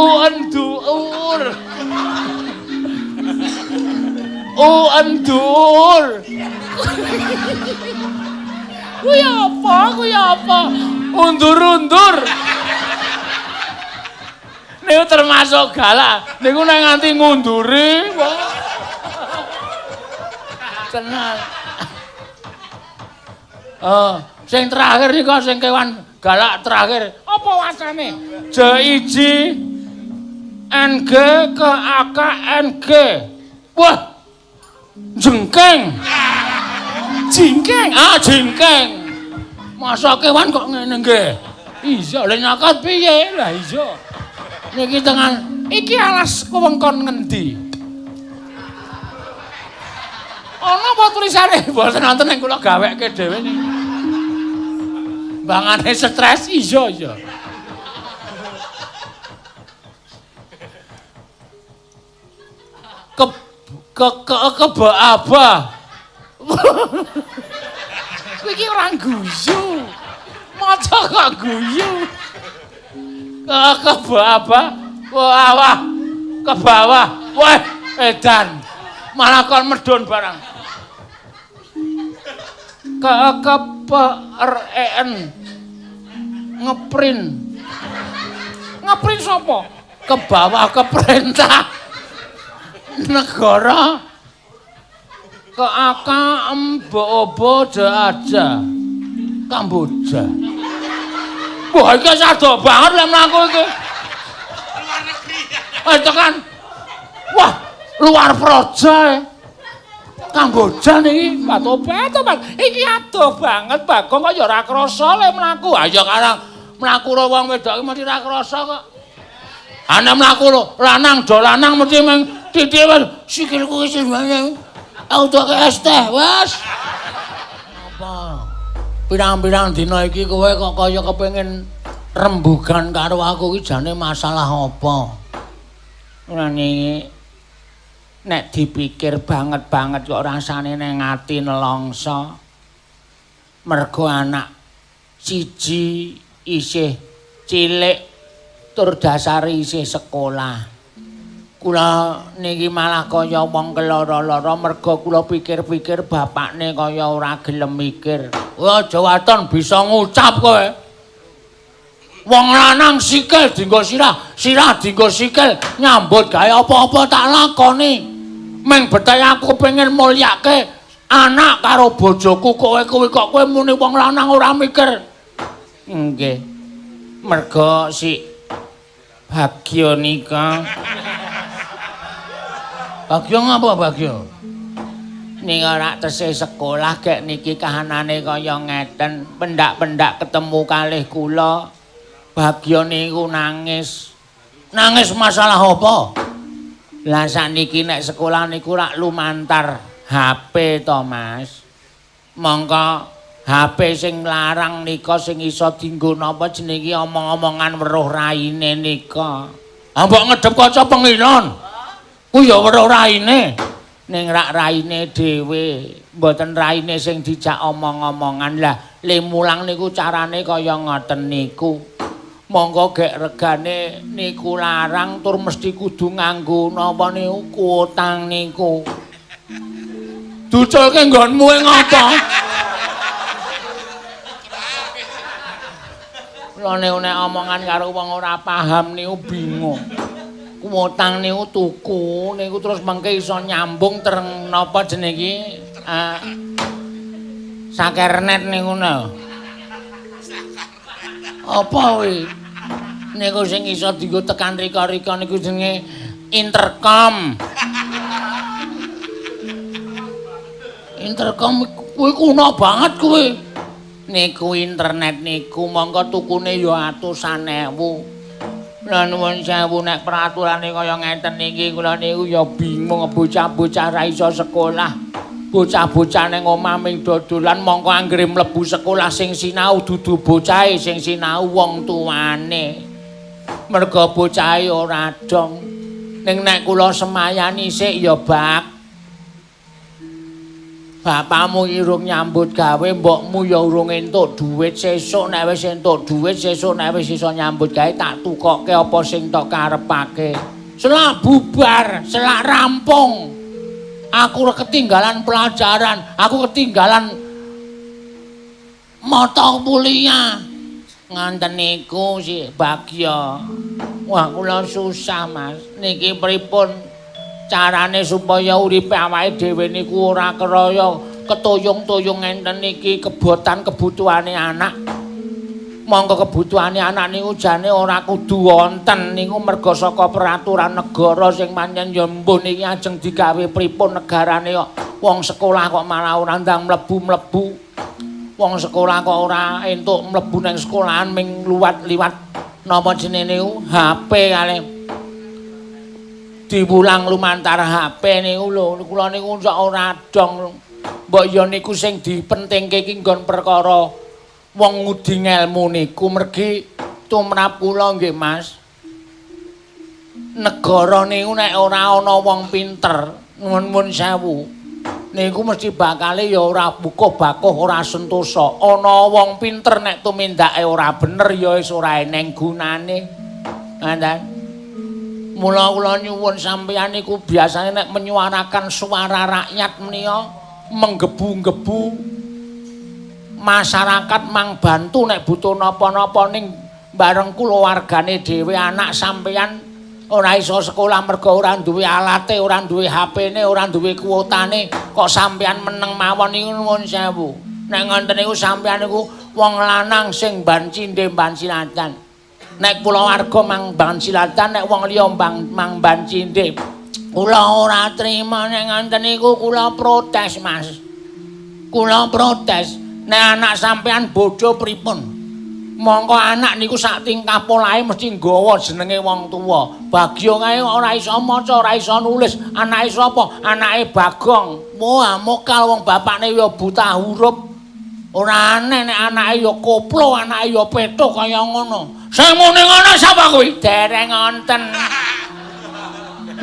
Endur. Endur. Kuwi apa? Undur-undur. Niku termasuk galak. Niku nek nganti ngunduri. Tenang. Sing terakhir niku sing kewan galak terakhir. Apa wacane? J-I-J NG ke AKNG. Wah. Jengkeng. Jengkeng. Masa kewan kok ngene nggih? Iya, lha nyakat piye? Lah iya. Niki tengan iki alas wewengkon ngendi? Ana apa tulisane? Mboten wonten ning kula gaweke dhewe niki. Bangane stres iya. Keba-aba. Kowe iki ora guyu. Maca kok guyu. Keba-aba. Wah. Ke bawah. Wah, edan. Malah kon medhun barang. KKPREN. Ngeprint. Ngeprint sapa? Ke bawah ke perintah. Negara ke AK Mbobo aja Kamboja. Wah iki sado banget lek mlaku iki. Luar negeri. Itu kan. Wah, luar proja. Kamboja niki batu-batu Bang. Iki adoh banget Bagong kok ya ora krasa lek mlaku. Ha ya karang mlaku karo wong wedok iki mesti ora krasa kok. Ana mlaku lho, lanang do lanang mesti meng titik sikilku wis banyak. Auto ke es teh, wes. Apa? Pirang-pirang dina iki kowe kok kaya kepengin rembugan karo aku iki jane masalah apa? Ora niki nek dipikir banget kok rasane nang ati nelongso. Mergo anak siji isih cilik tur dasare isih sekolah. Kula niki malah kaya wong keloro-loro mergo kula pikir-pikir bapakne kaya ora gelem mikir. Wah, aja waton bisa ngucap kowe. Wong lanang sikil dienggo sirah dienggo sikil, nyambut gawe apa-apa tak lakoni. Meng bethe aku pengen mulyake anak karo bojoku kowe kok kowe muni wong lanang ora mikir. Nggih. Mergo si Bagyo nika. Bagyo ngapa Bagyo? Ning ora tesih sekolah gek niki kahanane kaya ngeten, pendak-pendak ketemu kalih kula. Bagyo niku nangis. Nangis masalah apa? Lah sakniki nek sekolah niku rak lumantar HP to, Mas. Mongko HP sing larang nika sing iso dienggo napa jenenge omong-omongan weruh raine nika. Ah mbok ngedhep kaca pengilon. Ku ya weruh raine. Ning rak raine dhewe, mboten raine sing dijak omong-omongan. Lah le mulang niku carane kaya ngoten niku. Monggo gek regane niku larang tur mesti kudu nganggo napa niku kuotang niku. Duculke nggonmu ngapa? Lha nek omongan karo wong ora paham niku bingung. Kuotang niku tuku niku terus mengke iso nyambung tereng napa jenenge iki? Sakernet niku no. Apa kuwi? Niku sing iso dienggo tekan rika-rika niku jenenge intercom. Intercom kuwi kuno banget kuwi. Niku internet niku mongko tukune ya atusan ewu. Lah nuwun sewu nek peraturane kaya ngeten niki kula niku ya bingung bocah-bocah ra iso sekolah. Bocah-bocah ning omah ming dodolan mongko anggere mlebu sekolah sing sinau dudu bocahe sing sinau wong tuane. Merga bocahe ora dong. Ning nek kula semayani sik ya bak Bapakmu irung nyambut gawe, mbokmu ya urung entuk dhuwit, sesuk nek wis entuk dhuwit, sesuk nek wis iso nyambut gawe tak tukokke apa sing tok karepake. Selak bubar, selak rampung. Aku ketinggalan pelajaran, aku ketinggalan mata kuliah. Nganten niku si Bagya. Wah, kula susah, Mas. Niki pripun carane supaya uripe awake dhewe niku ora keraya ketoyong-toyong enten niki kebotan kebutuhane anak. Monggo kebutuhane anak niku jane ora kudu wonten niku merga saka peraturan negara sing pancen ya mbuh niki ajeng digawe pripun negarane kok wong sekolah kok malah ora ndang mlebu-mlebu. Wong sekolah kok ora entuk mlebu nang sekolahan ming liwat napa jenenge niku HP kali diwulang lumantar HP niku lho kula niku sak ora dong mbok ya niku sing dipentingke iki nggon perkara wong ngudi ngelmu niku mergi tumrap kula nggih Mas. Negara niku nek ora ana wong pinter nuwun sewu niku mesti bakale ya ora buka bakuh ora sentosa. Ana wong pinter nek tumindake ora bener ya wis ora eneng gunane. Ngoten. Mula kula nyuwun sampeyan niku biasane nek menyuarakan suara rakyat menika menggebu-gebu masyarakat mang bantu nek butuh napa-napa ning bareng kulawargane dhewe anak sampeyan ora iso sekolah mergo ora duwe alate, ora duwe HP-ne, ora duwe kuotane, kok sampeyan meneng mawon niku nuwun sewu. Nek ngoten niku sampeyan niku wong lanang sing ban cindhe ban silatan. Nek kulawarga mang ban silatan, nek wong liya mang ban cindhe. Kula ora trima nek ngoten niku kula protes, Mas. Kula protes. Nek anak sampeyan bodho pripun? Mongko anak niku sak tingkah polahe mesti nggawa jenenge wong tuwa. Bagya kae ora iso maca, ora iso nulis. Anake sapa? Anake Bagong. Wah, mokal wong bapakne ya buta huruf. Ora aneh nek anake ya koplo, anake ya petuk kaya ngono. Sing muni ngono sapa kuwi? Dereng wonten.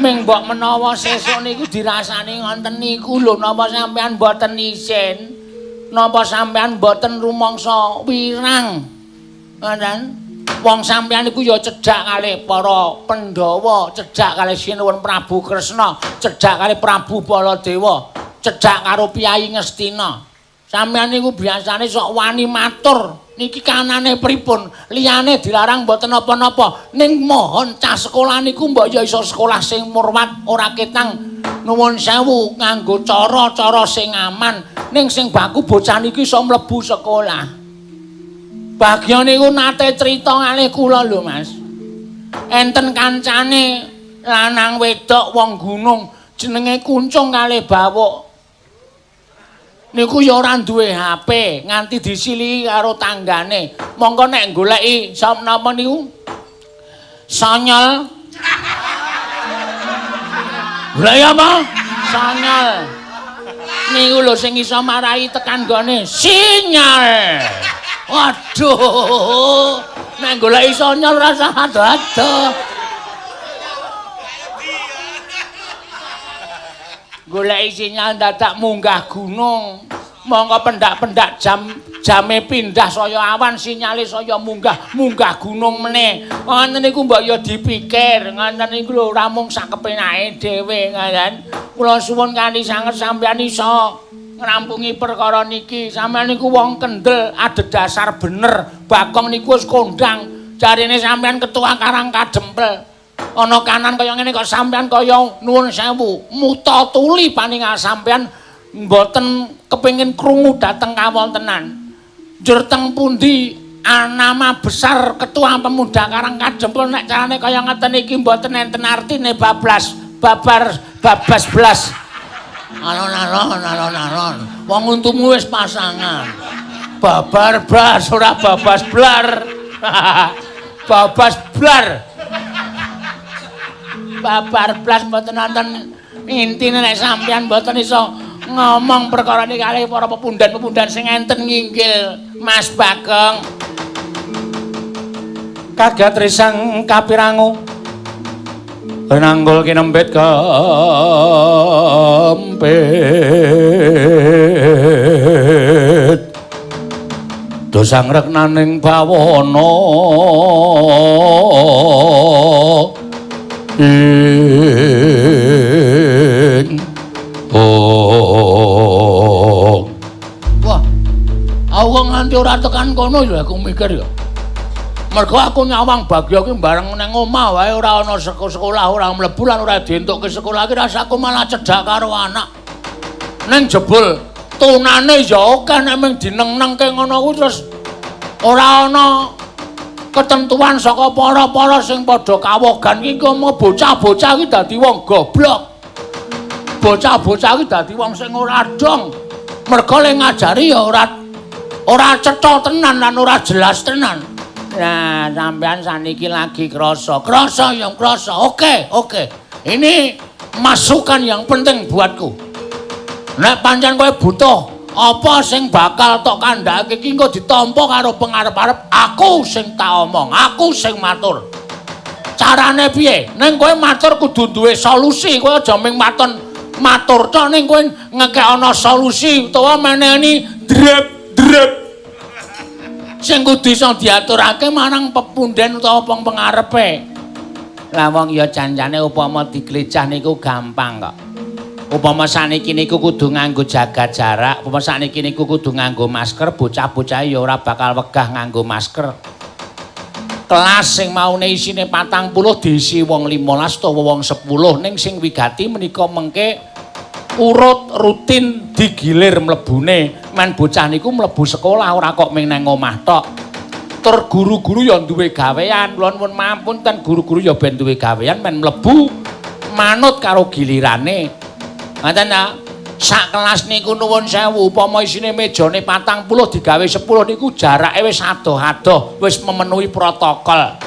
Ming mbok menawa sesuk niku dirasani ngonten niku lho napa sampean mboten isin? Napa sampean mboten rumangsa wirang? Ngoten. Wong sampeyan iku ya cedhak kalih para Pandhawa, cedhak kalih Sinuwun Prabu Kresna, cedhak kalih Prabu Baladewa, cedhak karo Piyai Ngastina. Sampeyan niku biasane sok wani matur, niki kanane pripun? Liyane dilarang mboten napa-napa, ning mohon cah sekolah niku mbok ya iso sekolah sing murwat, ora ketang nuwun sewu nganggo cara-cara sing aman, ning sing baku bocah niki iso mlebu sekolah. Bagya niku nate crita kalih kula lho Mas. Enten kancane lanang wedok wong gunung jenenge Kuncung kalih Bawuk. Niku ya ora duwe HP, nganti disilihi karo tanggane. Mongko nek goleki sapa napa niku? Sanyal. Goleki apa? Sanyal. Niku lho sing iso marai tekan gone sinyal. Waduh, nek goleki sonyol rasa ado-ado. Goleki sinyal dadak munggah gunung. Mongko pendak-pendak jame pindah saya awan sinyale saya munggah gunung meneh. Ngoten niku mbok ya dipikir, ngoten niku lho ora mung sak kepenake dhewe ngoten. Kula suwun kanthi sanget sampeyan iso ngrampungi perkara niki. Sampeyan niku wong kendel, adhedhasar bener. Bagong niku wis kondang. Jarine sampeyan ketua Karang Kadempel. Ana kanan kaya ngene kok sampeyan kaya nuwun sewu. Muta tuli paningal sampeyan mboten kepengin krungu dhateng kawontenan. Njur teng pundi nama besar ketua pemuda Karang Kadempel nek carane kaya ngeten iki mboten enten artine bablas blas. Alon. Wong untumu wis pasangan. Babar blas ora babas blar. Babas blar. Babar blas mboten wonten intine nek sampeyan mboten iso ngomong perkara niki kalih para pepundan-pepundan sing enten nginggil Mas Bagong. Kagat risang kapirangu. nanggul kinembet kempit dosang reknaning bawana wah aku nganti ora tekan kono ya aku mikir ya mergo aku nyawang Bagya ki bareng nang omah wae ora ana sekolah ora mlebu lan ora dientukke sekolah ki rasaku malah cedhak karo anak. Ning jebul tunane ya oke nek mung dineng-nengke ngono kuwi terus ora ana ketentuan saka para-para sing padha kawogan ki komo bocah-bocah ki dadi wong goblok. Bocah-bocah ki dadi wong sing ora dong. Mergo le ngajari ya ora cetha tenan lan ora jelas tenan. Nah, sampean saniki lagi krasa. Krasa ya krasa. Oke. Ini masukan yang penting buatku. Nek pancen kowe butuh apa sing bakal tok kandhake iki engko ditampa karo pengarep-arep, aku sing tak omong, aku sing matur. Carane piye? Ning kowe matur kudu duwe solusi, kowe aja mung matur tok ning kowe ngekek ana solusi utawa meneni drep. Sing kudu iso diaturake marang pepundhen utawa pengarepe. Lah wong ya janjane upama diglecah niku gampang kok. Upama saniki niku kudu nganggo jaga jarak, upama saniki niku kudu nganggo masker, bocah-bocah ya ora bakal wegah nganggo masker. Kelas sing maune isine 40 diisi wong 15 utawa wong 10 ning sing wigati menika mengke urut rutin digilir mlebune men bocah niku mlebu sekolah ora kok ming nang omah tok. Tur guru-guru ya duwe gawean, nuwun mapunten guru-guru ya ben duwe gawean men mlebu manut karo gilirane. Ngoten ta? Sak kelas niku nuwun sewu upama isine mejane 40 digawe 10 niku jarake wis adoh-adoh, wis memenuhi protokol.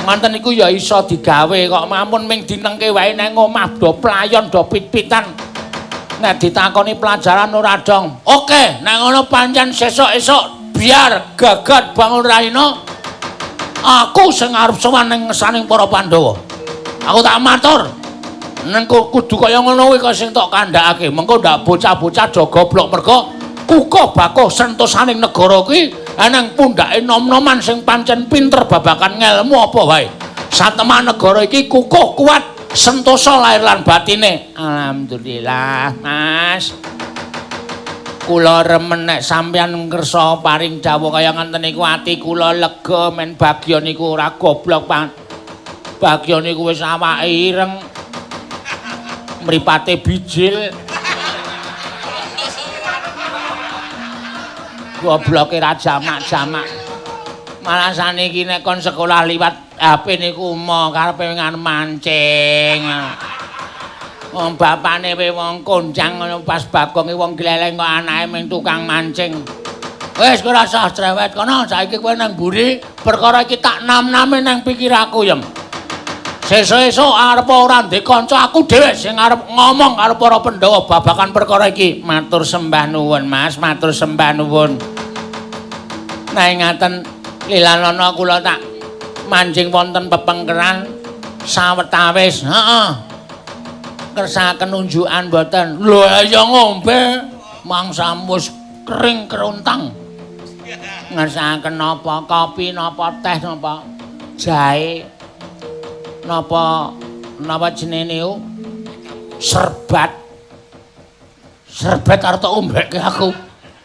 Ngoten niku ya iso digawe kok mamun ming dinengke wae nang omah do playon do pit-pitan. Nek ditakoni pelajaran ora dong. Oke, nek ngono pancen sesuk-esuk biar gagat bangun raina. Aku sing arep sowan ning ngesaning para Pandhawa. Aku tak matur. Nek kudu kaya ngono kuwi kok sing tok kandhakake. Mengko ndak bocah-bocah do goblok mergo kukuh bakuh sentosaning negara kuwi nang pundhake nom-noman sing pancen pinter babagan ngelmu apa wae. Satemah negara iki kukuh kuat sentosa lahir lan batine. Alhamdulillah, Mas. Kula remen nek sampeyan ngersa paring dawuh kaya ngenten niku ati kula lega men Bagya niku ora goblok, Pak. Bagya niku wis awake ireng. Mripate bijil. Gobloke ra jamak-jamak. Malah saniki nek kon sekolah liwat HP niku mo karepe ngan mancing. Wong bapane wong konjang ngono pas Bagong wong gleleng kok anake mung tukang mancing. Wis ora usah cerewet kono, saiki kowe nang mburi, perkara iki tak nam-name nang pikirku ya. Sesuk-esuk arep ora ndek kanca aku dhewe sing arep ngomong karo para Pandhawa babagan perkara iki. Matur sembah nuwun, Mas, matur sembah nuwun. Nah ngaten lilanana kula tak mancing wonten pepengkeran sawetawis. Heeh. Kersakaken unjukan mboten. Lho ya ngombe mangsa mus kering keruntang. Ngersakaken napa kopi napa teh napa jahe napa jenenge niku serbat. Serbat arep tak ombekke aku.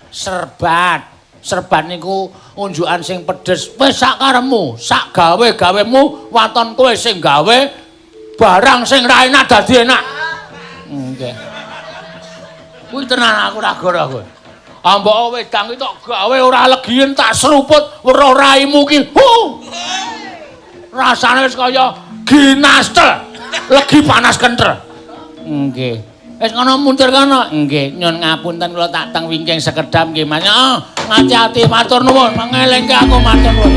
Serbat niku unjukan sing pedes. Wis sak karepmu, sak gawe-gawemu waton kowe sing gawe barang sing ra enak dadi enak. Nggih. Kuwi tenan aku ra goro kowe. Ambok wedang iki tok gawe ora legien tak seruput weruh raimu ki. Rasane wis kaya ginastel. Legi panas kenter. Nggih. Wis ngono mundur kono. Nggih, nyun ngapunten kula tak teng wingking sekedhap nggih, Mas. Ngati-ati matur nuwun, mengelingke aku matur nuwun.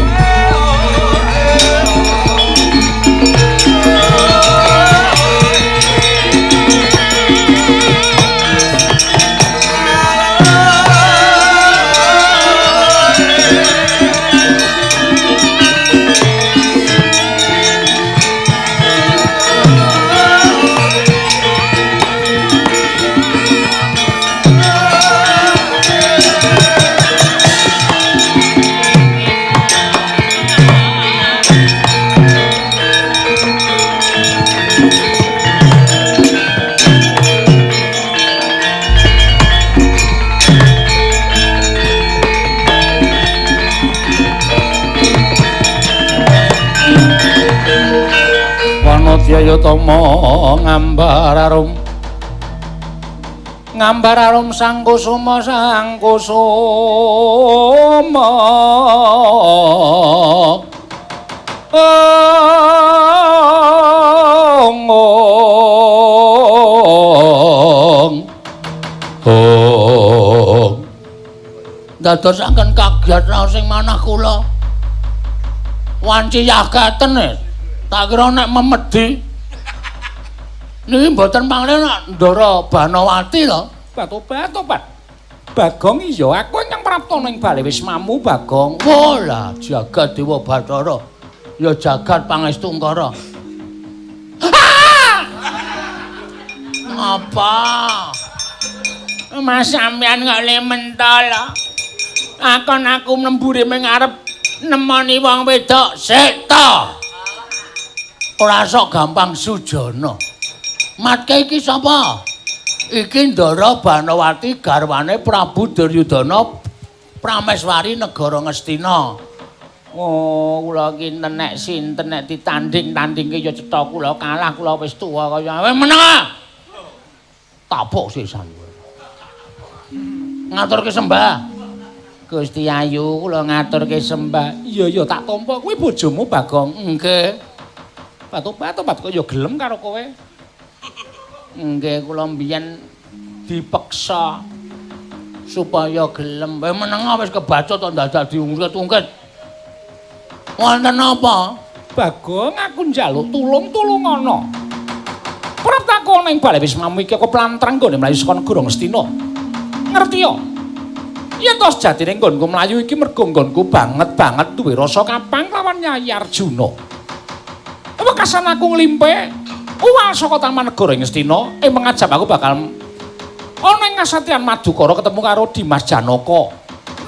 Pradyayatama ngambar arum sang kusuma dadosaken kagiat raos sing manah kula wanci yagaten tak kira nek memedi niki mboten panglih nek Ndara Banawati lho tobat Bagong iya aku nyang prapta ning bale wismamu Bagong wala jagat Dewa Bathara ya jagat pangestu Ngkara apa Mas sampean kok le mentol akon aku mlembure ming arep nemoni wong wedok sik ta ora sok gampang sujana matke iki sapa iki Ndara Banawati garwane Prabu Duryudana Prameswari negara Ngastina oh kula ki nek sinten nek ditanding-tandingke ya cetha kula kalah kula wis tuwa kaya meneng tapuk sisan ngaturke sembah Gusti Ayu kula ngaturke sembah. Iya tak tampa kuwi bojomu Bagong. Nggih. Batu-batu kok ya gelem karo kowe. Nggih kula mbiyen dipeksa supaya gelem. Menenga wis kebaca to dadak diungkit-ungkit. Wonten apa? Bagong aku njaluk tulung-tulungana. Prap takon ning bale wismamu iki kok plantrang nggone mlayu saka negara Ngastina. Ngerti ya? Yen to sejatine nggonku mlayu iki mergo nggonku banget duwe rasa kapang lawan Nyai Arjuna. Wekasan aku nglimpe uwal saka Taman Negara Ngastina mengajab aku bakal ana ing Kasatian Madukara ketemu karo Dimas Janaka.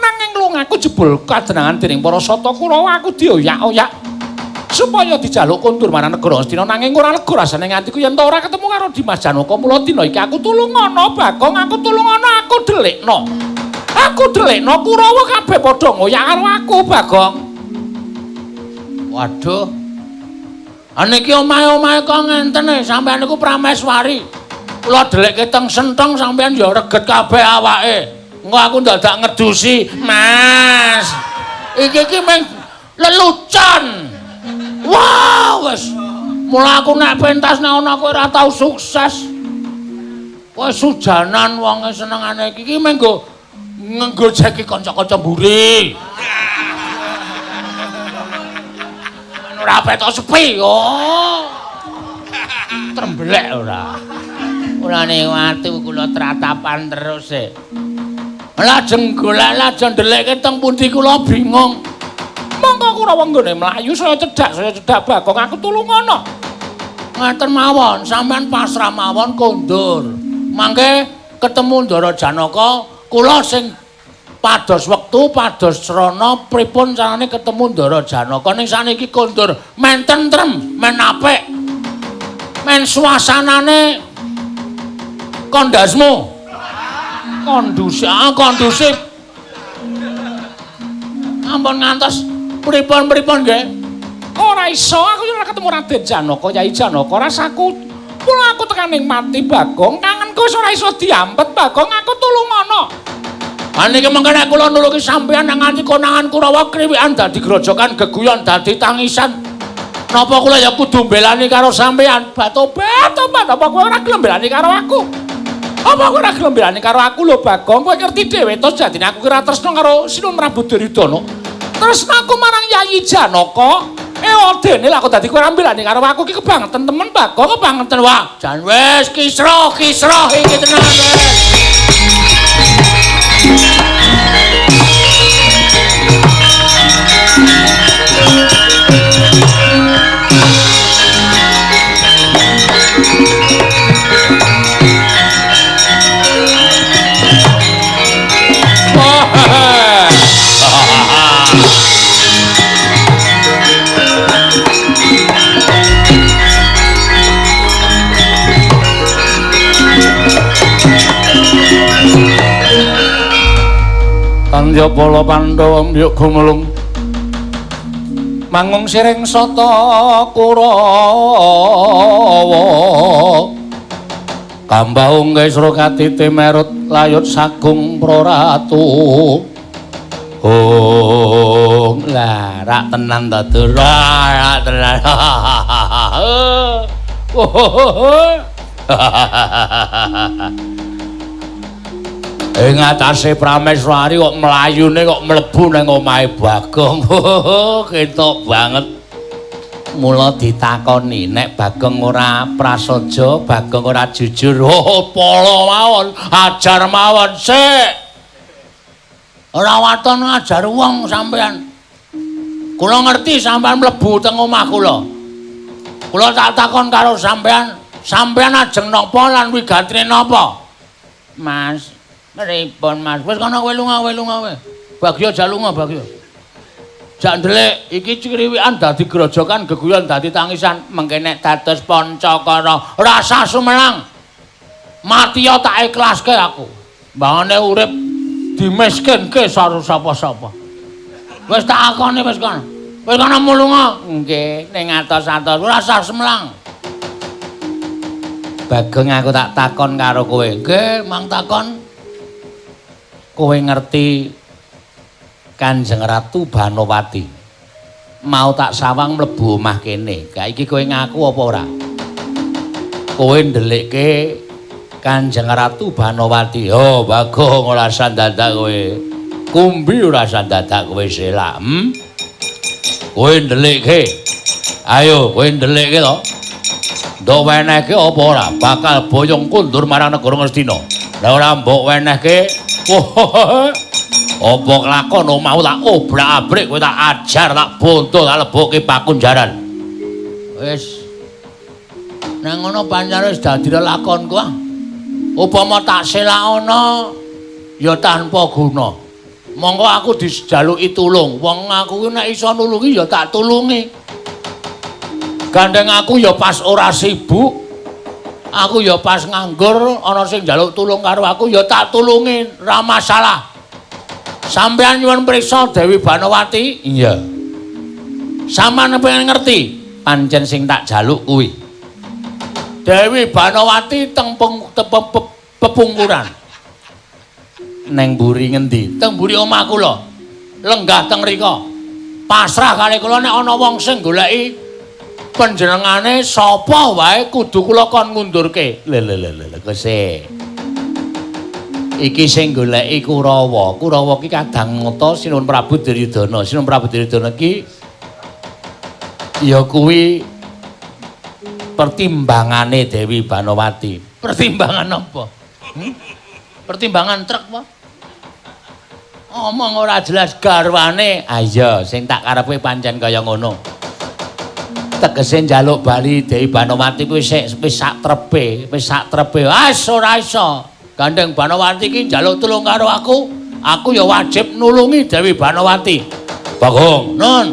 Nanging lungaku jebul kadenangan dening para Sata Kurawa aku dioyak-oyak supaya dijaluk kondur marang negara Ngastina nanging ora lega rasane nganti ku yen ora ketemu karo Dimas Janaka mula dina iki aku tulungana Bagong aku tulungana aku delikno. Aku delikno Kurawa kabeh padha ngoyak karo aku, Bagong. Waduh. Aniki omahe-omahe kok ngenten sampeyan niku Prameswari. Kula delikke teng senteng sampeyan ya reget kabeh awake. Engko aku dadak ngedusi, Mas. Iki meng lelucon. Wow, wis. Mula aku nek pentas nek ana kowe ora tau sukses. Kowe sujanan wonge senengane iki menggo nggojeki kanca-kanca mburi. Ora petok sepi oh. Tremblek ora. Mulane watu kula tratapan terus e. Lajeng golek lajeng ndelekke teng pundi kula bingung. Monggo Kurawa nggone mlayu saya cedhak Bagong aku tulungana. Ngaten mawon sampean pasrah mawon kondur. Mangke ketemu Ndara Janaka kula sing pados wektu pados srana pripun carane ketemu Ndara Janaka ning saniki kondur men tentrem men apik men suasanane kondasmu kondusif ampun ngantos pripun nggih ora iso aku ora ketemu Raden Janaka Yai Janaka rasaku mula aku tekaning mati Bagong kangenku wis ora iso diampet Bagong aku tulungana. Aniki mengko nek kula nulungi sampeyan nang nganti konangan Kurawa kriwikan dadi grojokan geguyon dadi tangisan. Napa kula ya kudu mbelani karo sampeyan? Batobat apa kowe ora gelem mbelani karo aku? Apa kowe ora gelem mbelani karo aku lho Bagong? Kowe ngerti dhewe to jadine aku kira tresno karo Sinun Prabu Duryudana. Tresnaku marang Yayi Janaka. Dene lak kok dadi kowe ora mbelani karo aku iki kebangetan temen Bagong kebangetan wah. Jan wis kisra iki tenan wis. Tandya Bala Pandhawa mbyuk gumelung mangung siring sata Kurawa kambau nggih Surakati timerut layut sagung praratu oh lah rak tenan ta Dur rak tenan ing atase Prameswari kok mlayune kok mlebu nang omahe Bagong. Ketok banget. Mula ditakoni nek Bagong ora prasaja, Bagong ora jujur. Oh, polo mawon, ajar mawon sik. Ora waton ngajar wong sampean. Kula ngerti sampean mlebu teng omah kula. Kula tak takon karo sampean, sampean ajeng napa lan wigantine napa? Mas Pripun Mas? Wis kono kowe lunga kowe. Bagyo jak lunga Bagyo. Jak ndelik iki kriwikan dadi grojokan geguyon dadi tangisan mengke nek dados Pancakara rasa sumelang. Mati yo tak ikhlaske aku. Mbangane urip dimiskinke karo sapa-sapa. Wis tak akoni wis kono. Wis kono mulunga. Nggih, ning atos-atos rasa sumelang. Bagong aku tak takon karo kowe. Nggih, mang takon. Kowe ngerti Kanjeng Ratu Banowati mau tak sawang mlebu omah kene. Ka iki kowe ngaku apa ora? Kowe ndelikke Kanjeng Ratu Banowati. Oh, Bagong ora sandadak kowe. Kumbi ora sandadak kowe selak. Kowe ndelikke. Ayo, kowe ndelikke to. Ndok wenehke apa ora? Bakal boyong kundur marang negara Ngastina. Lah ora mbok wenehke apa kelakon mau tak obrak-abrik kowe tak ajar tak bonto tak lebokke pakunjaran. Wis. Nang ngono pancen wis dadi lakonku ah. Upama tak selak ana ya tanpa guna. Monggo aku dijaluki tulung. Wong aku nek iso nulungi ya tak tulungi. Gandeng aku ya pas ora sibuk. Aku ya pas nganggur ana sing njaluk tulung karo aku ya tak tulungi, ora masalah. Sampeyan nyuwun priksa Dewi Banowati? Iya. Sampeyan pengen ngerti pancen sing tak jaluk kuwi. Dewi Banowati teng pepungkuran. Neng mburi ngendi? Teng mburi omah kula. Lenggah teng mriko. Pasrah kali kula nek ana wong sing goleki panjenengane sapa wae kudu kula kon ngundurke. Lho kese. Iki sing goleki Kurawa. Kurawa ki kadang ngata Sinuwun Prabu Duryudana. Sinuwun Prabu Duryudana ki ya kuwi pertimbangane Dewi Banowati. Pertimbangan apa? Pertimbangan truk apa? Omong ora jelas garwane. Ah iya, sing tak karepe pancen kaya ngono. Tegese njaluk bali Dewi Banowati kuwi wis sak trepe, Wis ora iso. Gandeng Banowati ki njaluk tulung karo aku ya wajib nulungi Dewi Banowati. Bagong, Nun.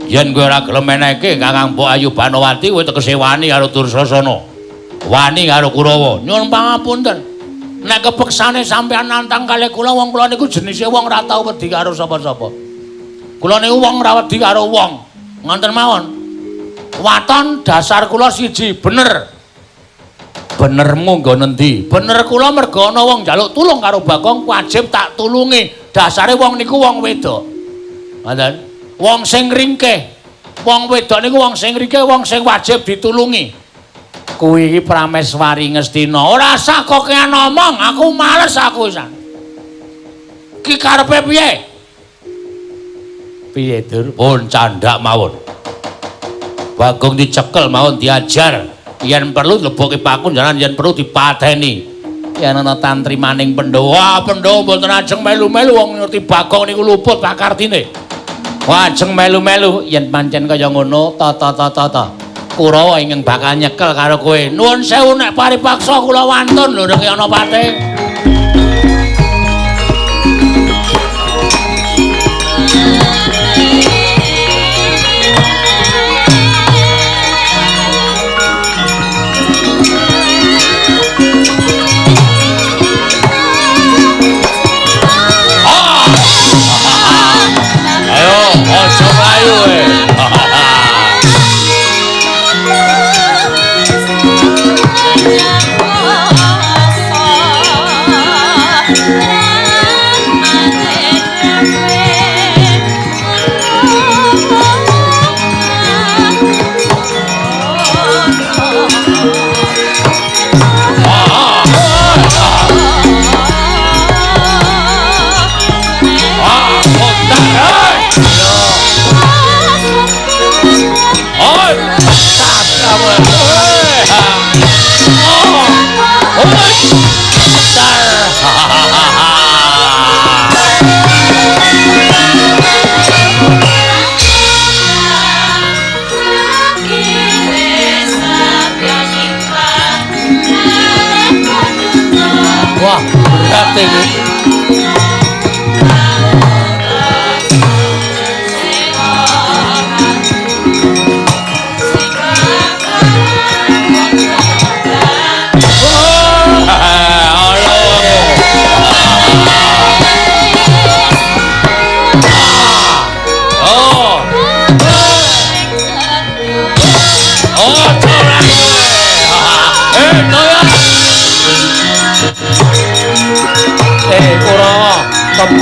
Yen kowe ora gelem menehke Kakang Mbok Ayu Banowati kowe tegese wani karo Dursasana. Wani karo Kurawa. Nyuwun pangapunten. Nek kepeksane sampean nantang kalih kula wong kula niku jenise wong ora tau wedi karo sapa-sapa. Kula niku wong ora wedi karo wong. Ngoten mawon. Waton dasar kula siji, bener. Benermu nggo nendi? Bener kula mergo ana wong njaluk tulung karo Bagong wajib tak tulungi. Dasare wong niku wong wedok. Ngoten. Wong sing ringkeh. Wong wedok niku wong sing ringkeh, wong sing wajib ditulungi. Kuwi iki Prameswari Ngastina. Ora usah kokean ngomong, aku males aku wisan. Ki karepe piye? Piye, Dur? Pun candak mawon. Bagong dicekel mawon diajar. Yen perlu lebokke pakunjaran, yen perlu dipateni. Yen ana tantrimaning Pandhawa, Pandhawa mboten ajeng melu-melu wong ngerti Bagong niku luput pakartine. Ajeng melu-melu yen pancen kaya ngono, ta. Kurawa ingkang bakal nyekel karo kowe. Nuwun sewu nek paripaksa kula wantun lho nek ana pate. Ayo, aja mlayu kowe.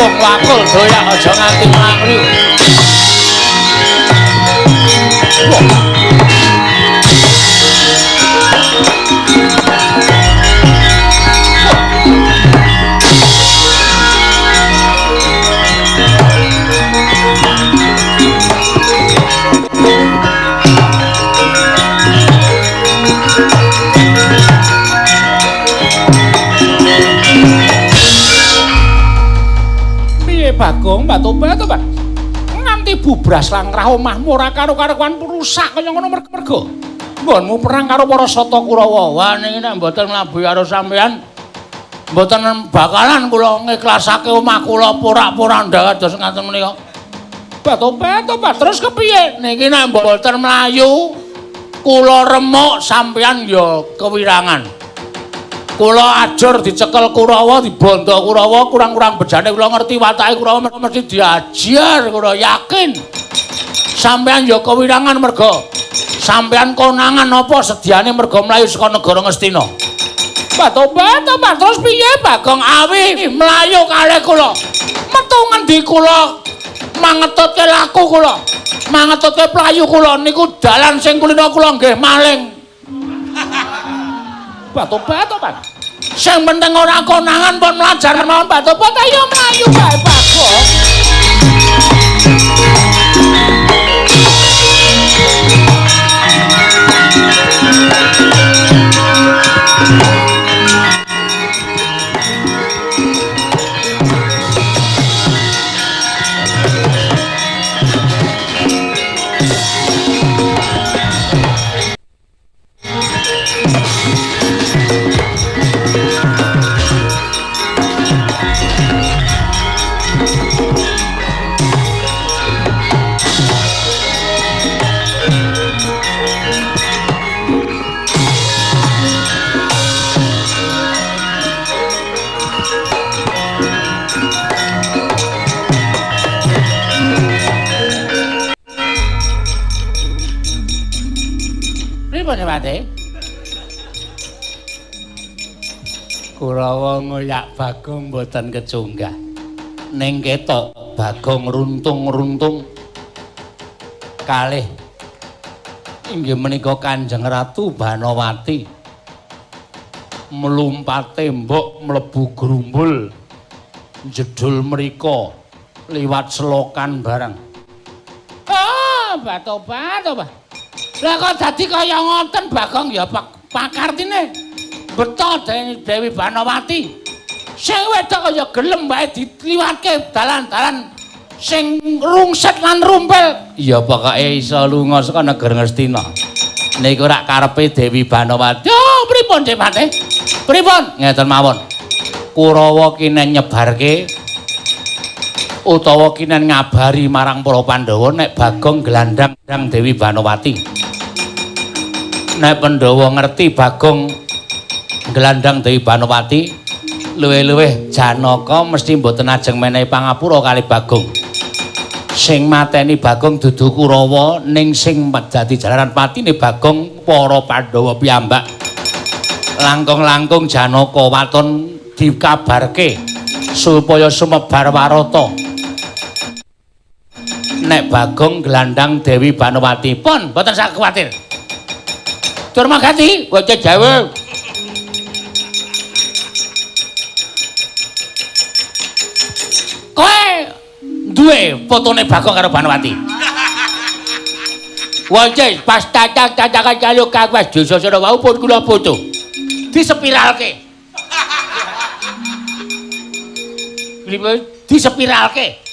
mung wakul doyak aja nganti mlayu. Bagong Batobat to, Pak. Nganti bubras langkrah omahmu ora karo-karuan rusak kaya ngono mergo. Mbonmu perang karo para Sata Kurawa. Wah niki nek mboten nglabuhi karo sampean mboten bakalan kula ngiklasake omah kula porak-poranda kados ngaten menika. Batobat to, Pak. Terus kepiye? Niki nek mboten mlayu kula remuk sampean ya kewirangan. Kula ajur dicekel Kurawa, dibondo Kurawa, kurang-kurang bejane kula ngerti watake Kurawa mesti diajar, kula yakin. Sampeyan ya kewirangan merga sampeyan konangan apa sediane merga mlayu saka negara Ngastina. Batobat, terus piye Bagong Awi mlayu kalih kula? Metu ngendi kula mangetutke laku kula? Mangetutke playu kula niku dalan sing kulina kula nggih maling. Batobat, Pak. Sing penting ora konangan pun mlajar mawon Batobat ayo mlayu bae Bagong. Kurawa ngoyak Bagong mboten kecunggah. Ning ketok Bagong runtung-runtung kalih inggih menika Kanjeng Ratu Banowati mlumpat tembok mlebu grumbul jedul mriko liwat selokan barang. Ah, Batobat. Lah kok dadi kaya ngoten Bagong ya pakartine. Beto Dewi Banowati. Sing wedok kaya gelem wae diliwatke dalan-dalan sing rungset lan rumpel. Ya pokoke iso lunga saka negara Ngastina. Niku rak karepe Dewi Banowati. Oh, pripun Dik Patih? Pripun? Ngeten mawon. Kurawa kinen nyebarke utawa kinen ngabari marang para Pandhawa nek Bagong glandang Dewi Banowati. Nek Pandhawa ngerti Bagong gelandang Dewi Banowati luwih-luwih Janaka mesti mboten ajeng menehi pangapura kali Bagong. Sing mateni Bagong dudu Kurawa ning sing dadi jalaran patine Bagong para Pandhawa piyambak. Langkung-langkung Janaka waton dikabarke supaya sumebar warata. Nek Bagong gelandang Dewi Banowati pun mboten sak kuwatir. Durmagati waca Jawa. Kowe duwe fotone Bagong karo Banowati. Wajah pas cacak-cacakan karo Kang Desa wau pun kula foto. Disepiralke. Disepiralke.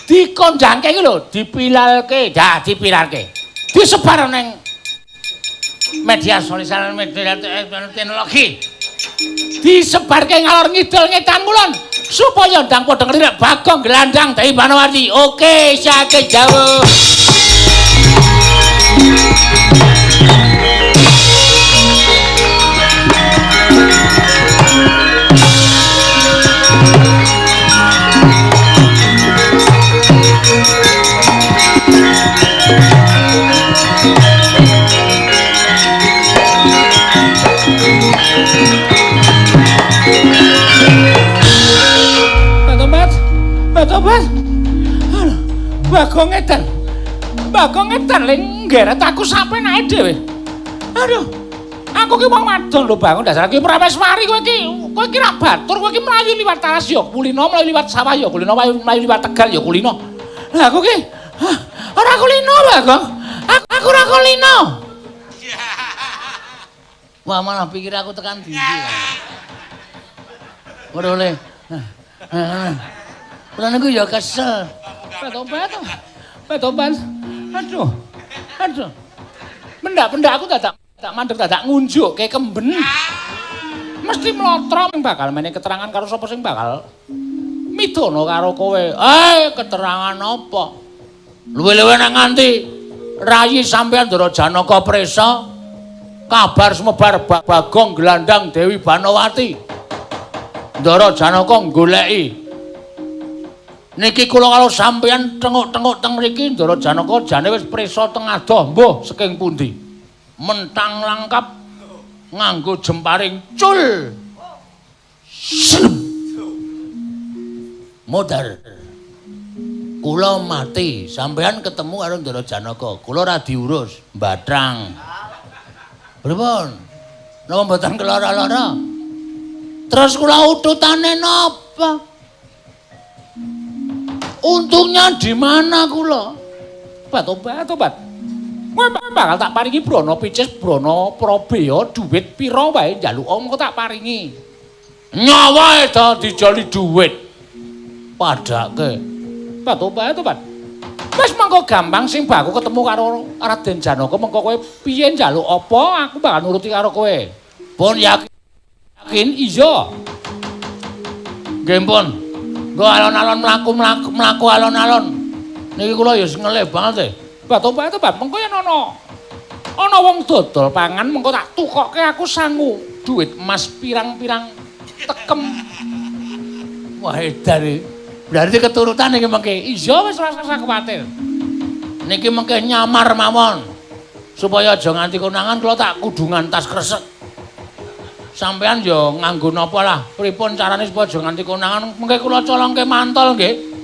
Dikondangke iki lho, dipilalke, dah dipiralke. Disebar ning media sosial media teknologi. Disebarke ngalor ngidul ngetan kulon supaya ndang padha ngerti Bagong gelandang Dewi Banowati. Oke, sakit Jawa. Bagong edan. Bagong edan ling nggeret aku sampe naik dhewe. Aduh. Aku ki wong wadon lho Bang, dasar ki Prameswari kowe ki ra batur, kowe ki mlayu liwat Talas ya kulino, mlayu liwat sawah ya kulino, mlayu liwat Tegal ya kulino. Lah aku ki ora kulino, Bagong. Aku ora kulino. Wah, malah pikir aku tekan dindi. Ora oleh. Lah niku ya kesel. Petobat. Aduh. Pendak aku tak mandeg dadak ngunjuk kayak kemben. Mesti mlotro bakal meneh keterangan karo sapa sing bakal midono karo kowe. Keterangan apa? Luwe-luwe nang nganti rayi sampeyan Ndara Janaka presa kabar sumebar Bagong Glandang Dewi Banowati. Ndara Janaka goleki. Niki kula karo sampeyan tengok-tengok teng mriki Ndara Janaka jane wis presa teng adoh mbuh saking pundi. Mentang langkap nganggo jemparing cul. Modar. Kula mati, sampean ketemu karo Ndara Janaka. Kula ora diurus, mbatrang. Pripun? Napa mboten kelara-lara? Terus kula ututane napa? Untungnya di mana kula? Tobat. Kowe bakal tak paringi Brana Picis, Brana Prabaya dhuwit pira wae njaluk omko tak paringi. Nyawae ta dijoli dhuwit. Padake. Tobat. Wis mengko gampang sing baku ketemu karo Raden Janaka mengko kowe piye njaluk apa aku bakal nuruti karo kowe. Pun yakin iya. Nggih pun. Nggo alon-alon mlaku alon-alon. Niki kula ya ngelih banget e. Tobat mengko yen ana wong dodol pangan mengko tak tukokke aku sangu duit emas pirang-pirang tekem. Wah edan iki. Berarti keturutan iki mengke iya wis ora usah kuwatir. Niki mengke nyamar mawon. Supaya aja nganti konangan kula tak kudungan tas kresek. Sampean ya nganggo napa lah? Pripun carane supaya aja nganti konangan? Mengke kula colongke mantol nggih.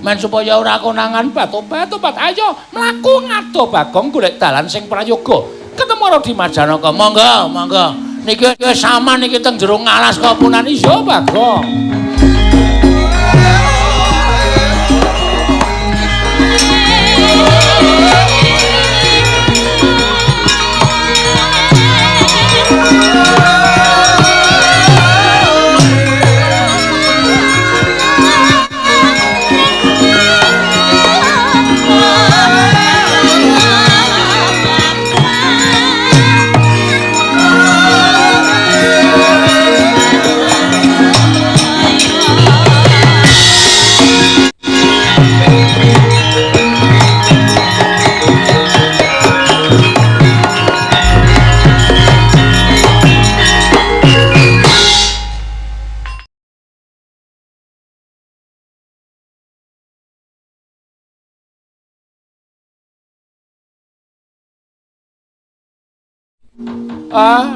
Men supaya ora konangan tobat. Ayo mlaku ngado Bagong golek dalan sing prayoga. Ketemu karo Dimas Janaka. Monggo. Niki wis saman niki teng jero ngalas kapunan iya Bagong.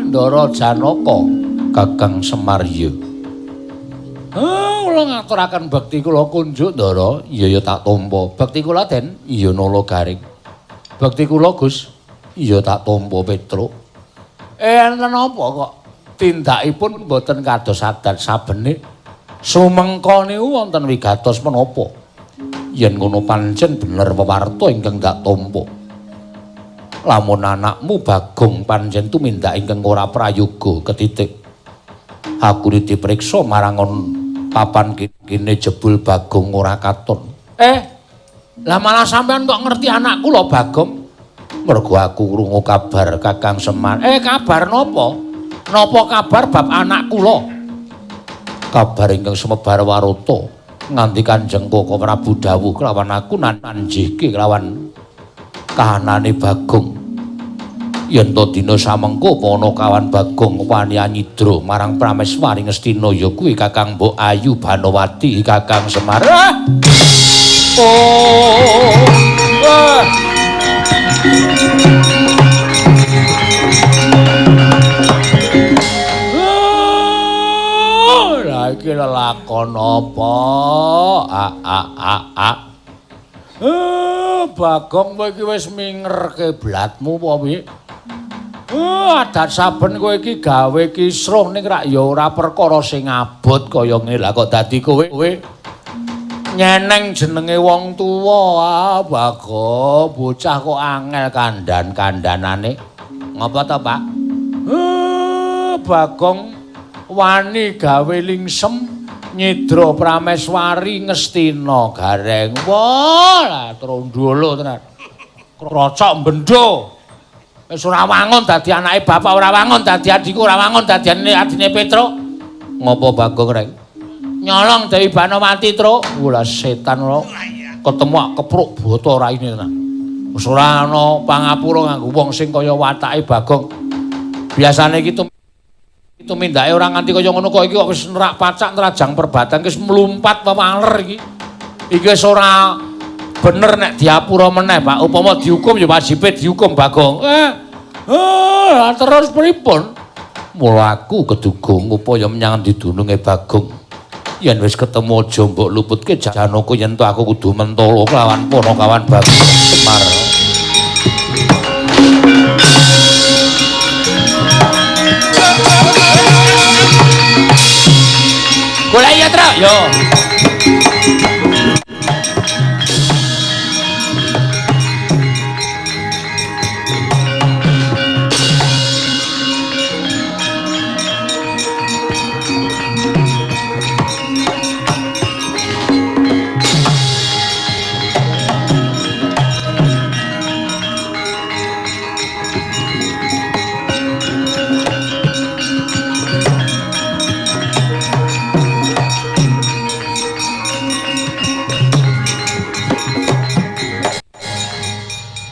Ndara Janaka Kakang Semarya. Kula ngaturaken bekti kula kunjuk Ndara, iya tak tampa. Bekti kula Den, iya nala garing. Bekti kula Gus, iya tak tampa Petruk. Enten apa kok tindakipun mboten kados adat sabene? Sumengka niku wonten wigatos menapa? Yen ngono pancen bener wewarta ingkang tak tampa. Lamun anakmu Bagong pancen tumindak ingkang ora prayoga ketitik. Aku dipriksa marangon papan kene jebul Bagong ora katon. Lah malah sampean kok ngerti anakku lho Bagong? Mergo aku krungu kabar Kakang Semar. Kabar napa? Napa kabar bab anakku lho? Kabar ingkang sumebar warata nganti Kanjeng Koko Prabu dawuh kelawan aku nanjihke kelawan kahanane Bagong. Yen to dina samengko ana kawan Bagong wani nyidra marang Prameswari Ngastina ya kuwi Kakang Mbok Ayu Banowati Kakang Semar. Lah iki lelakon apa? Bagong kowe iki wis mingerke blatmu apa piye? Adat saben kowe iki gawe kisruh ning rak ya ora perkara sing abot kaya ngene. Lah kok dadi kowe nyeneng jenenge wong tuwa. Bagong bocah kok angel kandan-kandanane. Ngapa to, Pak? Bagong wani gawe lingsem Nyidra Prameswari Ngestina Gareng. Wah, trondolo tenan. Krocok mbendho. Wis ora wangun dadi anake bapak, ora wangun dadi adhiku, ora wangun dadi adine Petro. Ngopo Bagong rek? Nyolong Dewi Banowati, Tru. Wala setan ora. Ketemu kepruk boto raine tenan. Wis ora ana pangapura nganggo wong sing kaya watake Bagong. Biasane iki tumindake ora nganti kaya ngono kok iki kok wis nerak pacak nerajang perbatang wis mlumpat waler iki. Iki wis ora bener nek diapura meneh, Pak. Upama dihukum ya wajibe dihukum Bagong. Terus pripun? Mula aku kedugung upaya menyang didununge Bagong. Yen wis ketemu aja mbok luputke Janaka yen to aku kudu mentolo kelawan Panakawan Bagong Semar. Golek ya, Tru. Yo.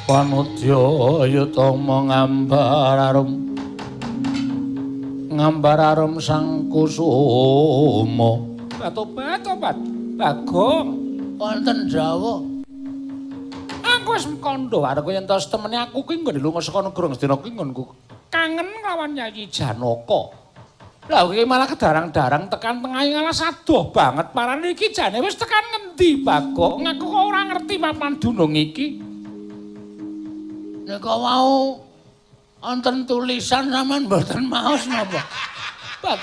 Panudya yutama ngambar arum sang kusuma. Tobat Bagong wonten Jawa. Aku wis kandha arep yen tos temene aku ki nggone lunga saka negara Ngastina ki nggonku kangen lawan Yayi Janaka. Lah iki malah kedarang-darang tekan tengahing alas adoh banget parane iki jane wis tekan ngendi Bagong? Aku kok ora ngerti papan dunung iki. Nek wau wonten tulisan sampean mboten maos napa? Bat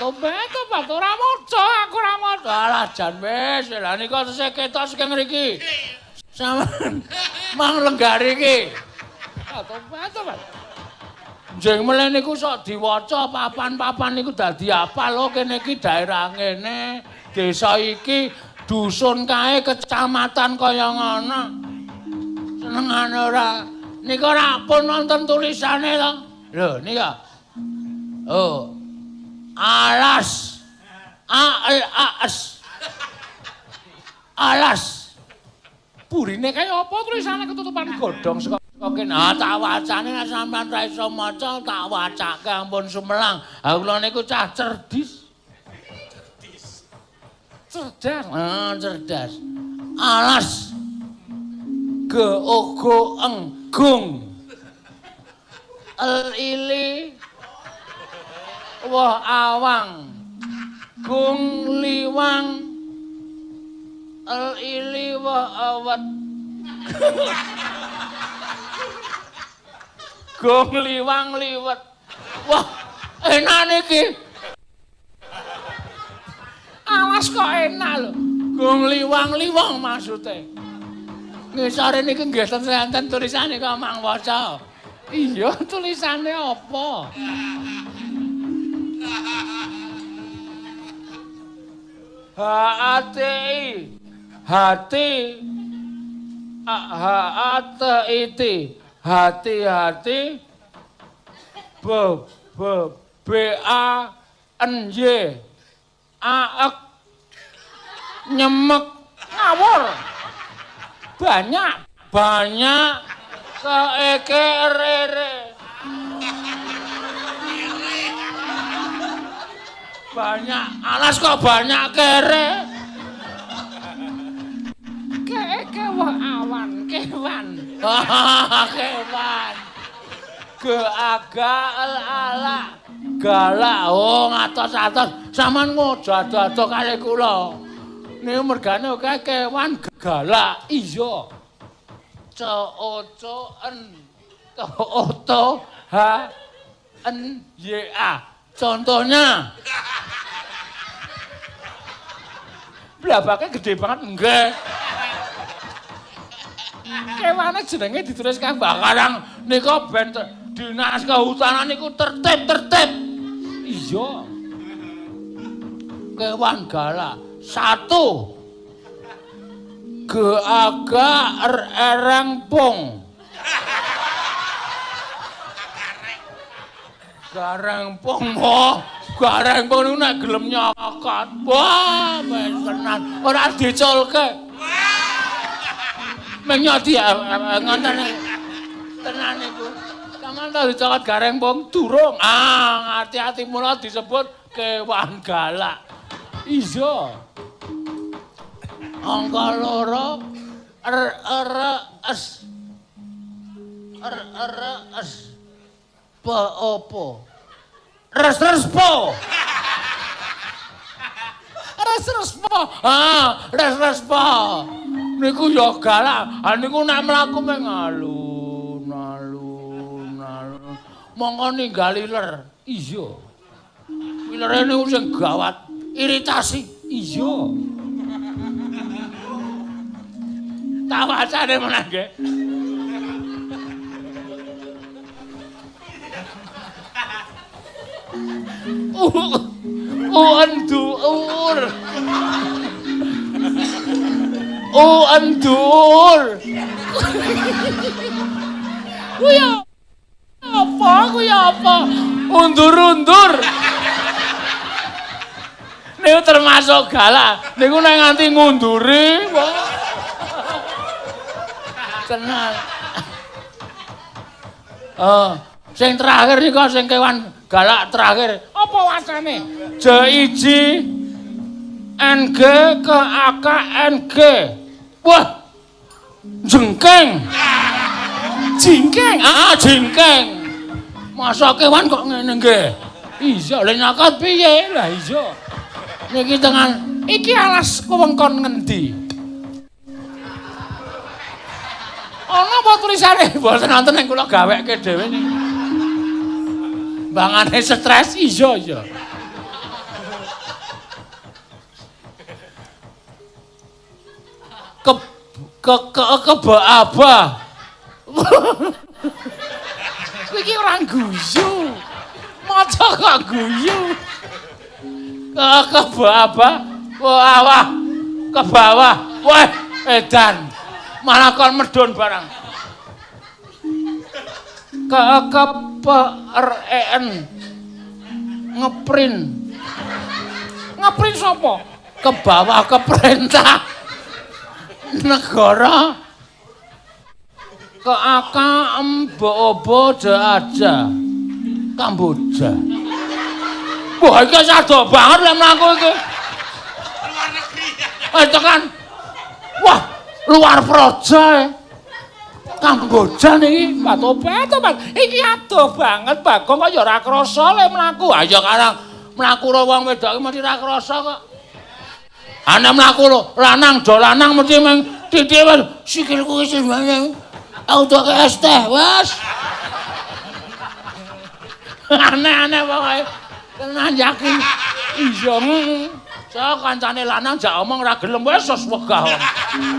ora maca, aku ora maca. Alah jan wis, lha nika tesih ketok sing ngriki. Sampeyan mang lenggari iki. Bat. Jeng mele niku sok diwaca papan-papan niku dadi apal lho kene iki daerah ngene, desa iki, dusun kae, kecamatan kaya ngono. Senengane ora nika ora pun wonten tulisane to. Lho nika. Oh. Alas. Alas. Burine kaya apa tulisane ketutupan godhong saka kene. Tak wacane nek sampean ra iso maca tak wacake ampun sumelang. Ha kula niku cah cerdas. Cerdas. Alas. Geogo enggung ili wah awang gung liwang ili wah awet gung liwang liwet. Wah enak niki. Awas kok enak lho. Gung liwang liwang maksude. Ngisore niki nggih enten tulisane kok mang waca. Iya, tulisane apa? Hati-hati B-A-N-Y aek nyemek ngawur banyak keekerere banyak alas kok banyak kere wah awan kewan geaga ala galak ngatos-atos sampean ngojo-adoh kali kula niku mergane akeh kewan galak iya C-O-C-N K-O-T-H-N-Y-A. Contohnya. Blabaknya gede banget enggak. Kewane jenenge ditulis Kang Bakarang nika ben Dinas Kehutanan niku tertib. Iya. Kewan galak 1 Geaga erengpung. Garengpung garengpung niku nek gelem nyokot. Wah, wis tenan. Ora diculke. Menyodi ngoten tenan niku. Sampeyan tau dicokot garengpung durung. Hati-hati mula disebut kewan galak. Iya. Angka 2 RRS opo? Resrespo. Resrespo. Niku ya galak. Niku nek mlaku meng alun. Monggo ninggal iler. Iya. Ilere niku sing gawat, iritasi. Iya. Tak wacane meneh nggih. Endur. Endur. Kuwi apa? Undur-undur. Niku termasuk galak. Niku nek nganti ngunduri, wah. Tenan. Sing terakhir niku sing kewan galak terakhir. Apa wacane? J-I-J N-G K-A-K-N-G. Wah. Jengkeng. Jengkeng. Masa kewan kok ngene nggih? Iya, lha nyokot piye? Lah iya. Niki tengan iki alas wewengkon ngendi? Ana apa tulisane? Mboten wonten ning kula gaweke dhewe niki. Bangane stres iya. Keba-aba. Kowe iki ora guyu. Maca kok guyu. Keba-aba. Wah, ke bawah. Wah, edan. Malah kon medun barang. KPREN ngeprint. Ngeprint sapa? Ke bawah ke perintah negara. Ke AK Mbobo aja Kamboja. Wah, iki sado banget lek mlaku iki. Luar negeri. Itu kan. Wah, luar proja. Kamboja niki Pak Tobat. Iki adoh banget, Bagong kok ya ora krasa lek mlaku. Ha ya karang mlaku karo wong wedok mesti ora krasa kok. Ana mlaku lho, lanang do lanang mesti meng titik wis sikilku wis banyak. Auto ke ST, wes. Aneh-aneh pokoke. Tenan yakin. Iya. Saya kancane lanang jak omong ora gelem wis wegah.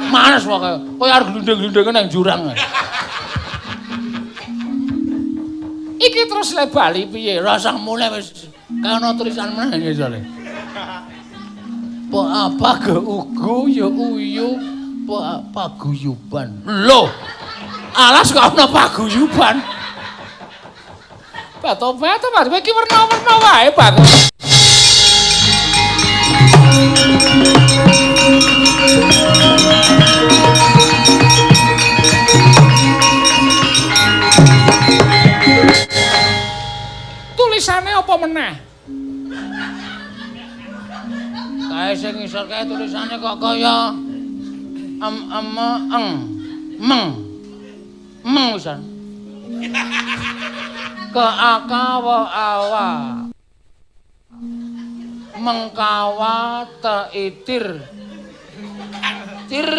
Manes pokoke. Koyo arep glunding-glunding nang jurang. Iki terus le bali piye? Rasa mulai wis kana tulisan meneh jare. Apa ge ugu ya uyu paguyuban. Loh. Alas kok ana paguyuban. Pak Tobat iki werna-werna wae, Bang. Tulisane apa meneh? Kae sing ngisor kae tulisane kok kaya meng wisan. Keakawa mengkawa teitir tir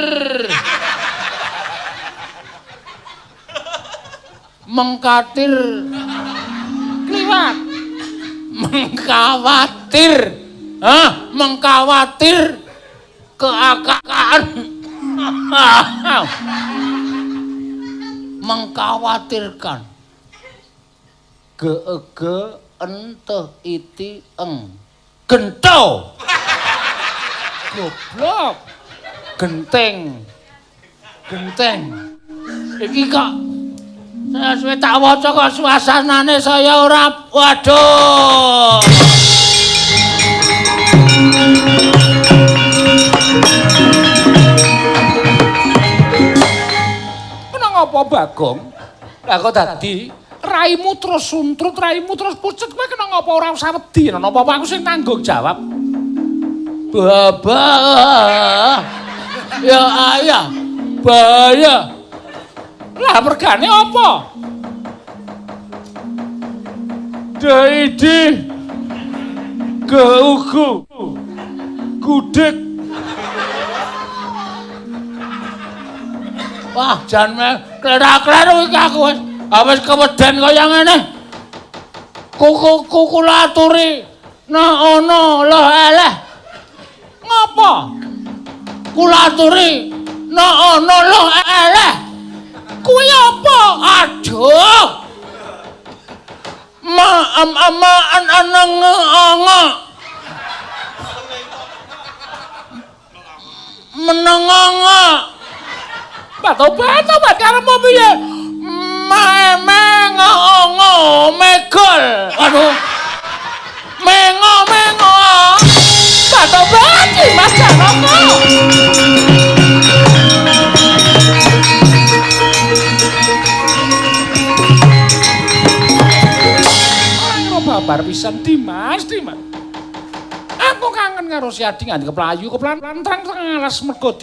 mengkatir kliwat mengkhawatir mengkhawatir keakakaan mengkhawatirkan ge ente iti gento goblok genteng iki kok saya suwe tak waca kok suasanane saya ora waduh apa Bagong? Lah kok dadi raimu terus suntrut, raimu terus pucet kowe kena ngapa ora usah wedi? Napa aku sing tanggung jawab? Baba. Ya ayah. Bahaya. Lah mergane apa? Daidi. Geugu. Gudeg. Wah, jan klerak-kleru iki aku wis. Wis keweden kaya ngene. Kuku laturi nek ana lho eleh. Ngopo? Kulaturi nek ana lho eleh. Kuwi apa? Aduh. Menenganga. Tobat karepmu piye? Mengo megol. Aduh. Mengo. Tobat iki Mas Janaka. Ora babar pisan Dimas. Aku kangen karo si Adi nganti keplayu keplantrang alas mergo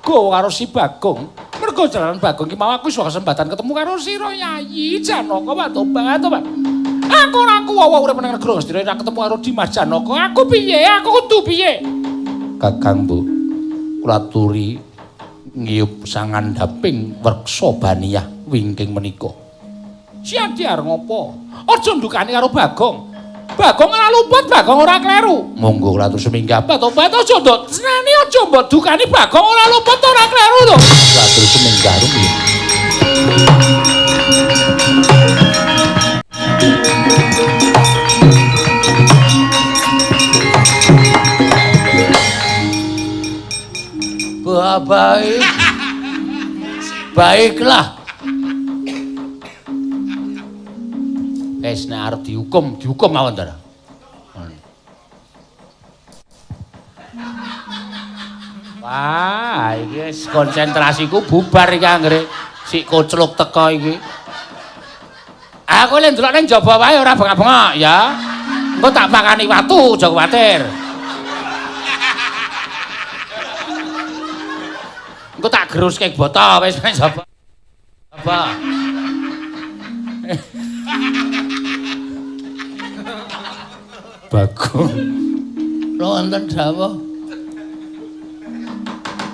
go karo si Bagong. Mergo jalanan Bagong ki mau aku iso kesempatan ketemu karo sira Yayi Janaka tobat. Aku ora kuwawa urip nang negara Ngastina ora ketemu karo Dimas Janaka. Aku piye? Aku kudu piye? Kakang Bu, kula aturi ngiyup sangandhaping werksa baniyah wingking menika. Si Adi arep ngopo? Aja ndukani karo Bagong. Bagong ora luput, Bagong ora kleru. Monggo kula atur seminggah tobat aja ndok seneni aja mbok dukani Bagong ora luput ora kleru lho. Kula atur seminggah rumiyin. Baiklah. Wis nek arep dihukum mawon ta. Wah, iki wis konsentrasiku bubar iki anggere sik kocluk teko iki. Aku lek ndelok ning jaba wae ora bengak-bengok ya. Engko tak pakani watu, aja kuwatir. Engko tak geruske botol wis jaba. Apa? Bagong. Wonten dawuh.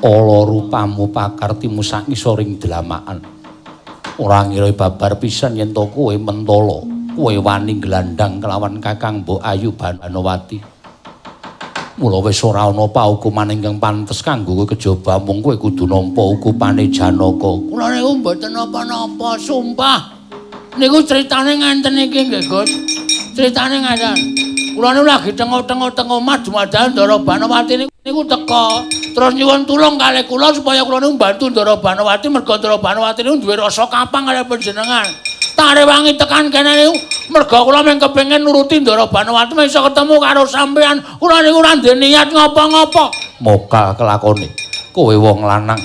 Ala rupamu pakartimu sak ngisoring dlamakan. Ora ngira babar pisan yen to kowe mentala, kowe wani glandang kelawan Kakang Mbok Ayu Banowati. Mula wis ora ana paukuman ingkang pantes kanggo kowe kejaba mung kowe kudu nampa ukupane Janaka. Kula niku mboten napa-napa, sumpah. Niku critane ngenten iki nggih, Gus. Critane ngaten. Kula niku lagi tengok-tengok omah dumadakan Ndara Banowati niku teka. Terus nyuwun tulung kalih kula supaya kula niku mbantu Ndara Banowati mergo Ndara Banowati niku duwe rasa kapang kalih panjenengan. Tak rewangi tekan kene niku mergo kula mung kepengin nuruti Ndara Banowati iso ketemu karo sampean. Kula niku ora ndek niat ngapa-ngapa. Mokal kelakone. Kowe wong lanang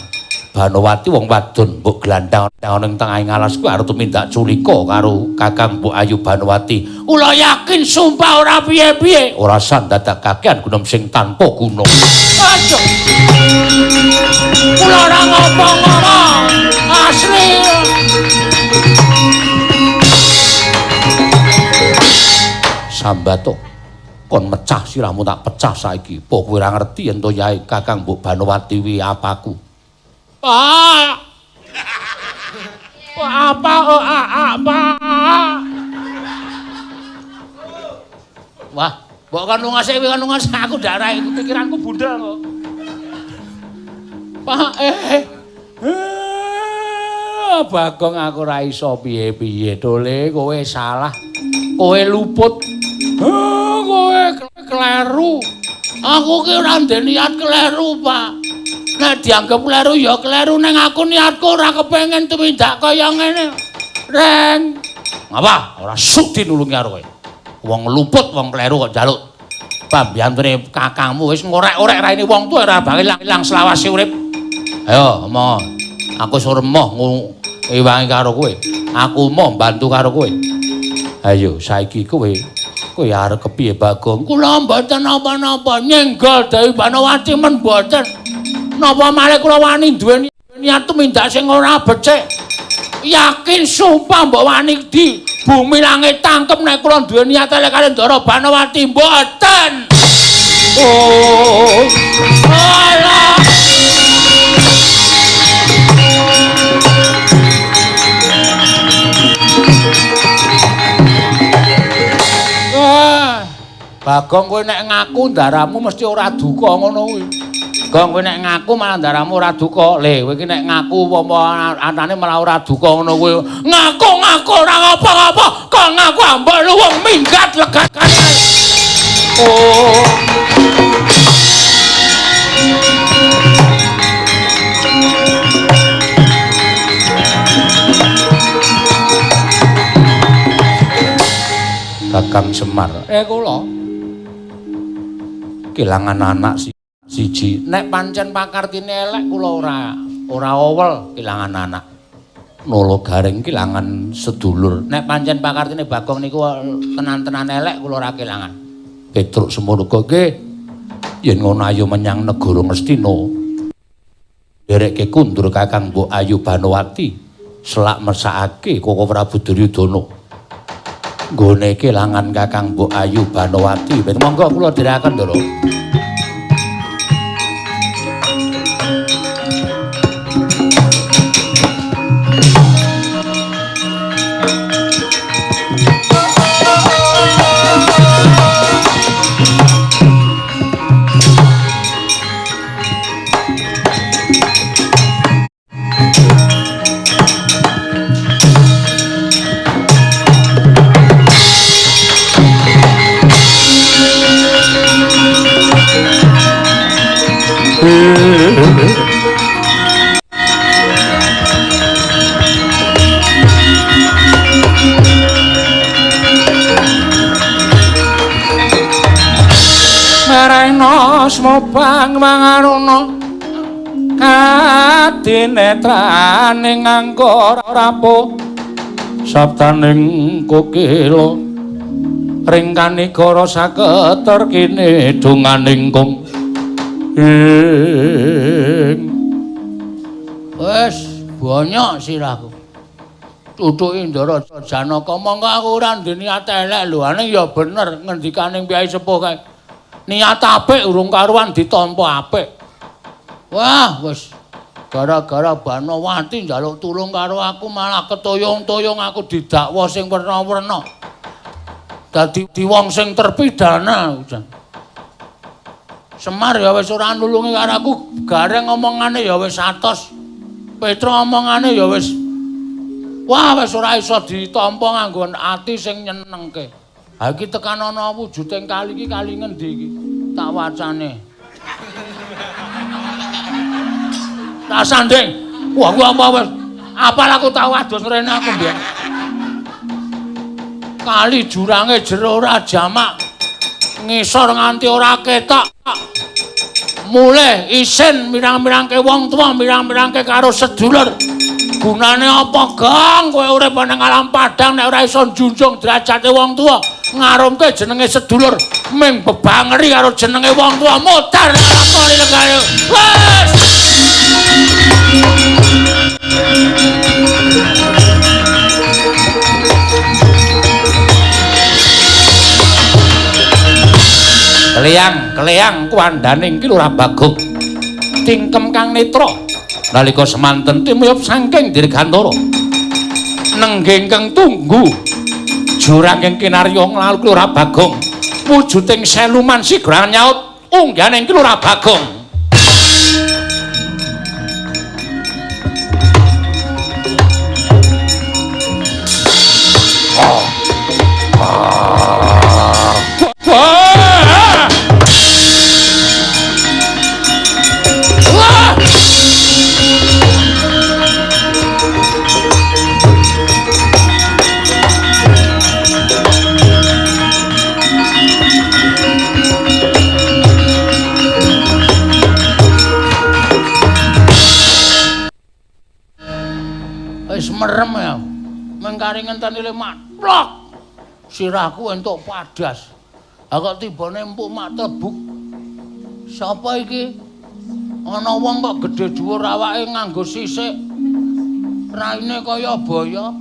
Banowati wong wadon mbok glandang ning tengahing alas kuwi arep tumindak culika karo Kakang Mbok Ayu Banowati. Kula yakin sumpah ora piye-piye, ora sandadak kakean gunem sing tanpa guna. Aja. Kula ora ngomong-ngomong. Asli. Sambato. Kon mecah siramu tak pecah saiki. Po kowe ora ngerti yen to yae Kakang Mbok Banowati wi apaku. Pak. Apa? Wah, mbok kan lunga sik aku darah pikiranku bundel kok. Pak Bagong aku ora iso piye-piye dole kowe salah. Kowe luput. Kowe kleru. Aku ki ora ndek niat kleru, Pak. Nek dianggep kleru ya kleru ning aku niatku ora kepengin tumindak kaya ngene. Reng. Ngapa? Ora sudi nulungi karo kowe. Wong luput, wong kleru kok njaluk pambiyantune kakangmu wis ngorek-orek raine wong tuwa ora bakal ilang selawase urip. Ayo, omong. Aku suruh emoh ngewangi karo kowe. Aku mau bantu karo kowe. Ayo, saiki kowe arep kepiye, Bagong? Kula mboten napa-napa, nyenggol Dewi Banowati men mboten. Napa malih kula wani duwe niat tumindak sing ora becik. Yakin sumpah mbok wani di bumi langit tangkep nek kula duwe niat elek kali Ndara Banowati mboten. Oh. Alah. Bagong kowe nek ngaku ndaramu mesti ora duka ngono kuwi. Gong kowe nek ngaku malah ndaramu ora duka. Le kowe iki nek ngaku apa antane malah ora duka ngono kuwi. Ngaku ora apa-apa, kok ngaku ambek lu wong minggat legakan. Oh. Kakang Semar. Kula kelangan anak siji. Nek pancen pakartine elek kula ora owel kelangan anak. Nolo Garing kelangan sedulur. Nek pancen pakartine Bagong niku tenan-tenan elek kula ora kelangan. Petruk semono nggih. Yen ngono ayo menyang negara Ngastina. Derekke kundur Kakang Mbok Ayu Banowati selak mesakake Koko Prabu Duryudana. Nggone kelangan Kakang Mbok Ayu Banowati. Monggo kula dherekaken, Ndara. Smopang mangarono kadinetraning angkara rapuh sabdaning kokila ringkani kara saketer kene donganing kong wis banyak sirahku tutuki Ndara Janaka monggo aku ora ndek niat elek lho ane ya bener ngendikaning Kyai Sepuh kae niat apik urung karuan ditampa apik. Wah, wis gara-gara Banowati njaluk tulung karo aku malah ketoyong-toyong aku didakwa sing werna-werna. Dadi wong sing terpidana. Semar ya wis ora nulungi karo aku, Gareng omongane ya wis atos. Petro omongane ya wis wah wis ora iso ditampa nganggo ati sing nyenengke. Ha iki tekan ana wujuding kali iki kali ngendi iki? Tak wacane. Tak sanding. Wah, ku apa wis? Apal aku tau adus rene aku mbiyen. Kali jurange jero ora jamak. Ngisor nganti ora ketok. Mulih isin mirang-mirangke wong tuwa, mirang-mirangke karo sedulur. Gunane apa, Gang? Kowe urip ning alam padang nek ora iso njunjung derajate wong tuwa, ngarumke jenenge sedulur, ming bebangeri karo jenenge wong tuwa, modar lakoni negara. Wes! Keleang kuwandaning ki Lurah Bagong. Tingkem Kang Netra nalika semanten timuyup saking Dirgantara nenggengkeng tunggu jurang ing kinarya nglalu Lurah Bagong wujuding seluman sigra nyaut ungganing Lurah Bagong. Merem ya, mengkari ngenteni le matlok, sirahku entuk padas. Agak tibane empuk mak tebuk. Sapa iki? Ana wong kok gedhe dhuwur awake nganggo sisik. Raine kaya baya.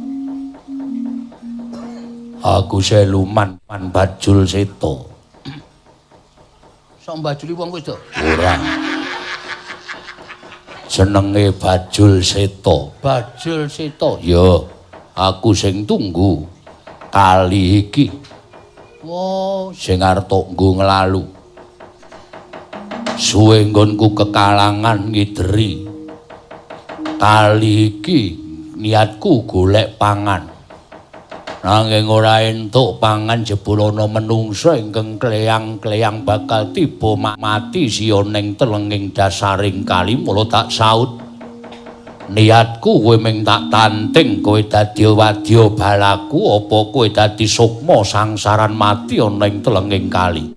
Aku seluman pan Bajul Seta. Sok mbajuli wong kuwi, Dok? Ora. Jenenge Bajul Seta. Bajul Seta. Ya, aku sing tunggu kali iki. Wo, sing arep nggo nglalu. Suwe nggonku kekalangan ngideri. Kali iki niatku golek pangan. Nanging ora entuk pangan jebul ana menungsa ingkang kleyang-kleyang bakal tiba mati siya ning telenging dasaring kali mula tak saut. Niatku kowe mung tak tanting kowe dadi wadya balaku apa kowe dadi sukma sangsaran mati ana ing telenging kali.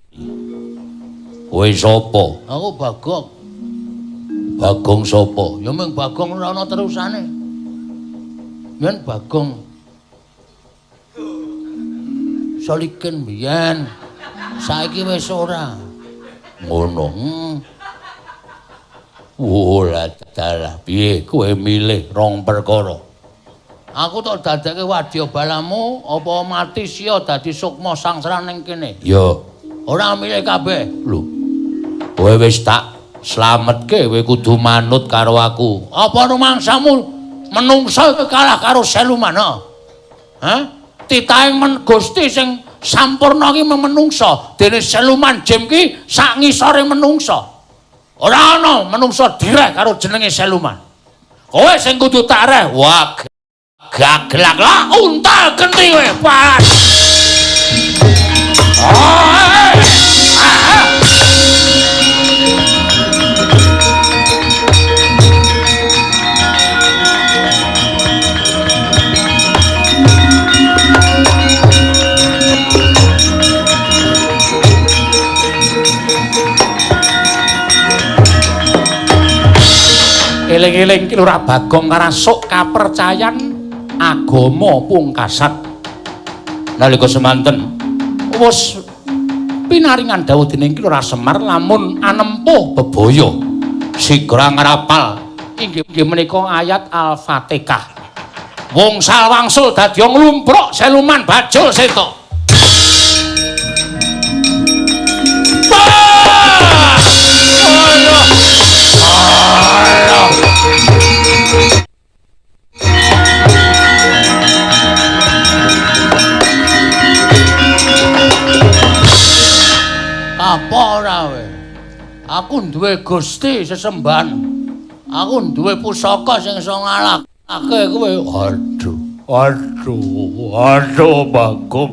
Kowe sapa? Aku Bagong. Bagong sapa? Ya mung Bagong ora ana terusane. Yen Bagong soliken biyen saiki wis ora ngono. Ora dalah piye kowe milih rong perkara. Aku tok dadekke wadya balamu apa mati sia dadi sukma sangsaran ning kene. Ya ora milih kabeh. Lho kowe wis tak slametke kowe kudu manut karo aku. Apa rumangsamu menungsa kalah karo seluman ha? Hah? Titahing Gusti sing sampurna iki menungsa, dene seluman jim ki sak ngisore menungsa. Ora ana menungsa direh karo jenenge seluman. Kowe sing kudu tak reh. Wah, gaglak lah untal genti kowe. Pas. Eling-eling ki Lurah Bagong karasuk kapercayan agama pungkasan. Nalika semanten wis pinaringan dawuh dening Ki Lurah Semar lamun anempuh bebaya sigra ngrapal inggih menika ayat Al-Fatihah. Wungsal wangsul dadi nglumpruk seluman Bajul Seta. Apa ora we? Aku duwe Gusti sesembahan. Aku duwe pusaka sing iso ngalahake kowe. Aduh Bagong.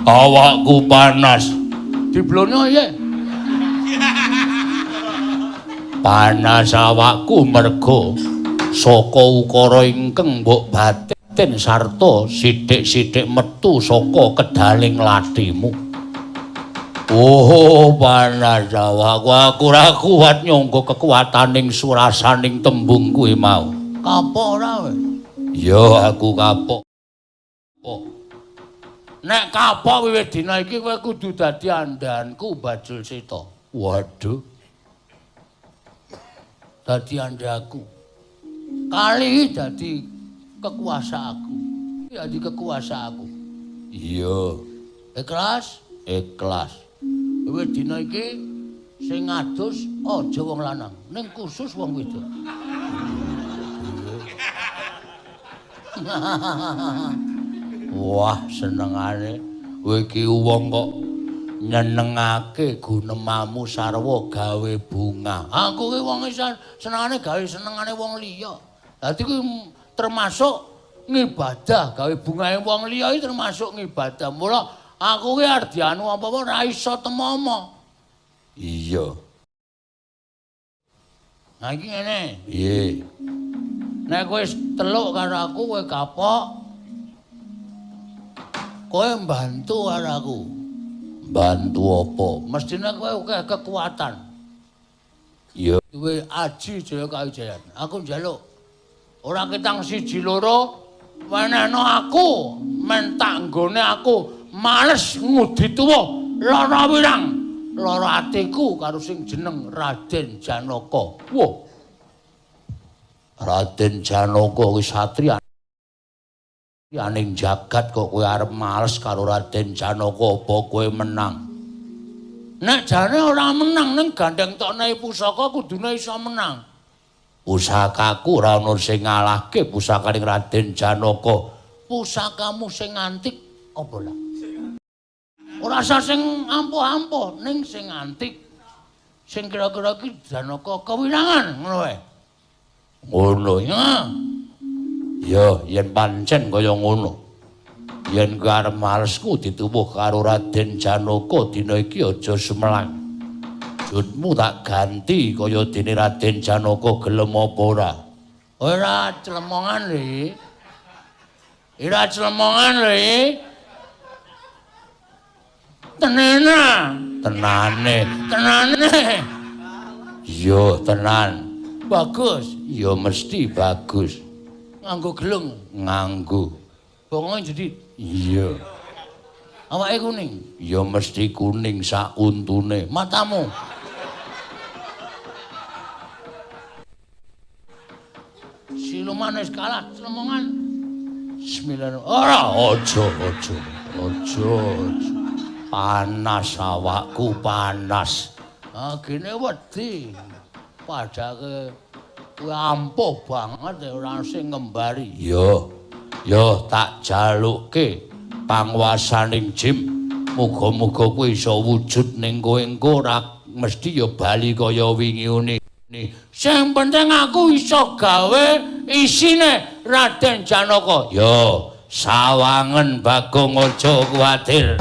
Awakku panas. Diblono ye. Panas awakku merga saka ukara ingkang mbok batin sarta sithik-sithik metu saka kedaling latimu. Oh, panas awakku, aku ora kuat nyangga kekuataning surasaning tembung kuwi mau. Kapok ora we? Ya, aku kapok. Nek kapok wiwit dina iki kowe kudu dadi andhanku Bajul Seta. Waduh. Dadi andhaku. Kali dadi kekuasaanku. Dadi kekuasaanku. Iya. Ikhlas? Ikhlas. Wiwit dina iki sing ngadus aja wong lanang, ning khusus wong wedok. Wah, senengane kowe iki wong kok nyenengake gunemamu sarwa gawe bunga. Aku ki wong senengane gawe senengane wong liya. Dadi kuwi termasuk ngibadah, gawe bungae wong liya iki termasuk ngibadah. Mula aku ki arep dianu apa-apa ora iso temomo. Iya. Nah iki ngene. Piye? Nek kowe teluk karo aku kowe kapok. Kowe mbantu karo aku. Bantu apa? Mestine kowe akeh kekuatan. Iya. Duwe aji Jaya Kawijayan. Aku njaluk. Ora ketang siji loro wenehno aku mentak nggone aku males ngudi tuwa lara wirang. Lara atiku karo sing jeneng Raden Janaka. Wah. Raden Janaka kuwi satriya aning jagat kok kowe arep males karo Raden Janaka apa kowe menang? Nek jane ora menang ning gandeng tokne pusaka kudune iso menang. Pusakaku ora ono sing ngalahke pusakaning Raden Janaka. Pusakamu sing antik apa lah? Ora usah sing ampuh-ampuh ning sing antik. Sing kira-kira iki Janaka kewirangan ngono wae. Ngono ya. Ya, yen pancen kaya ngono. Yen kowe arep malesku dituwuh karo Raden Janaka dina iki aja sumelang. Jutmu tak ganti kaya dene Raden Janaka gelem apa ora? Ora clemongan lho. Ora clemongan lho. Tenane. Yo tenan. Bagus. Yo mesti bagus. Nganggo gelung, nganggo. Pokoke jadi iya. Awake kuning, ya mesti kuning sak untune. Matamu. Siluman wis kalah, clemongan. Bismillah. Ora, aja. Panas awakku, panas. Ah, gene wedi. Padake kowe ampuh banget ora sing ngembari. Yo tak jalukke panguwasaning Jim. Muga-muga kowe iso wujud ning kowe engko ora mesti ya bali kaya wingi-wingi. Sing penting aku iso gawe isine Raden Janaka. Yo sawangen Bagong aja kuwatir.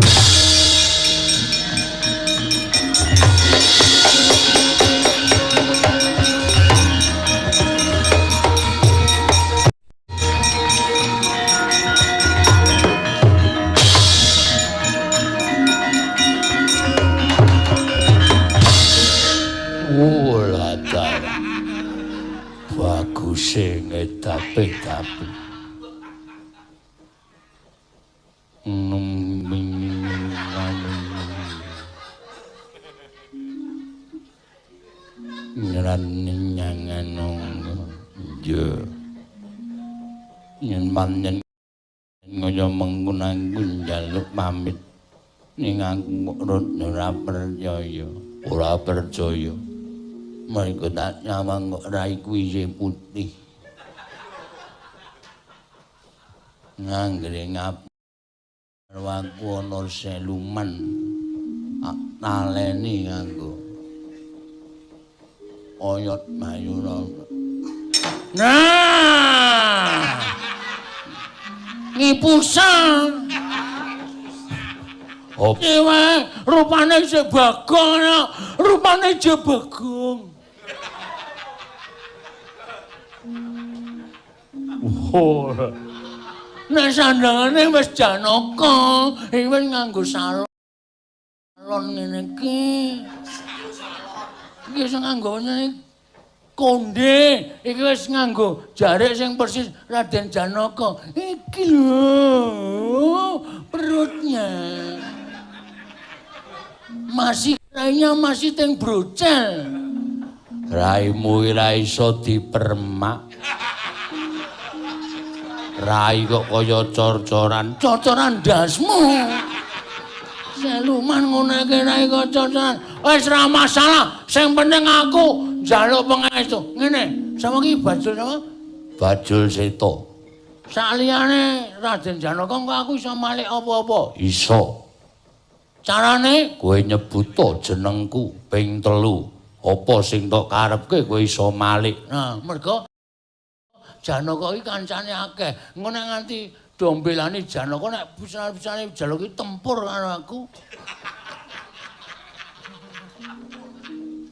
Sing tapi nyangan yo yen panjen kaya menggunang njaluk pamit ning aku ora percaya mereka tak nyawang kok rai kuwi putih. Nganggere ngap aku ana seluman naleni nganggo oyot mayura. Nah! Ngipusang. Ewe, rupane Bagong, rupane Bagong. Oh. Nek sandangane wis Janaka, iki wis nganggo salon ngene iki. Iki wis nganggo konde, iki wis nganggo jarik sing persis Raden Janaka. Iki lho perutnya. Rainya masih teng brocel. Raimu ora iso dipermak. Rai kok kaya cor-coran, cocoran dasmu. Seluman ngono iki rai kok cocoran. Wis ora masalah, sing penting aku njaluk pangestu. Ngene, sama iki Bajul sama? Bajul Seta. Saliyane Raden Janaka engko aku iso malik apa-apa? Iso. Carane kowe nyebuta jenengku ping 3. Apa sing tok karepke kowe iso malik. Nah, mergo Janaka iki kancane akeh. Engko nek nganti dombelane Janaka nek pisan-pisane Janaka iki tempur karo aku.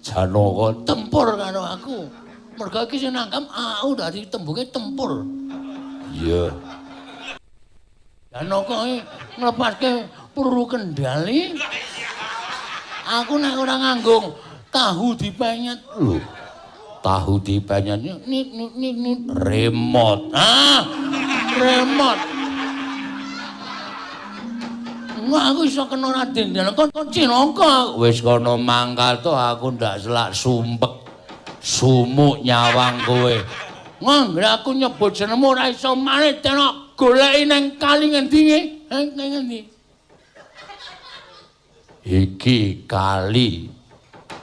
Janaka tempur karo aku. Mergo iki sing nangkem aku dadi tembunge tempur. Iya. Janaka iki nglepaske peluru kendali. Aku nek ora nganggo tahu dipenyet. Lho. Tahu dipenyet nit remote. Ah, remote. Wah, aku iso kena Raden Janaka kon Cinaka. Wis kono mangkal to aku ndak selak sumpek. Sumuk nyawang kowe. Nggih aku nyebut jenengmu ora iso maneh tenan goleki ning kali ngendi nggih? Ning ngendi? Iki kali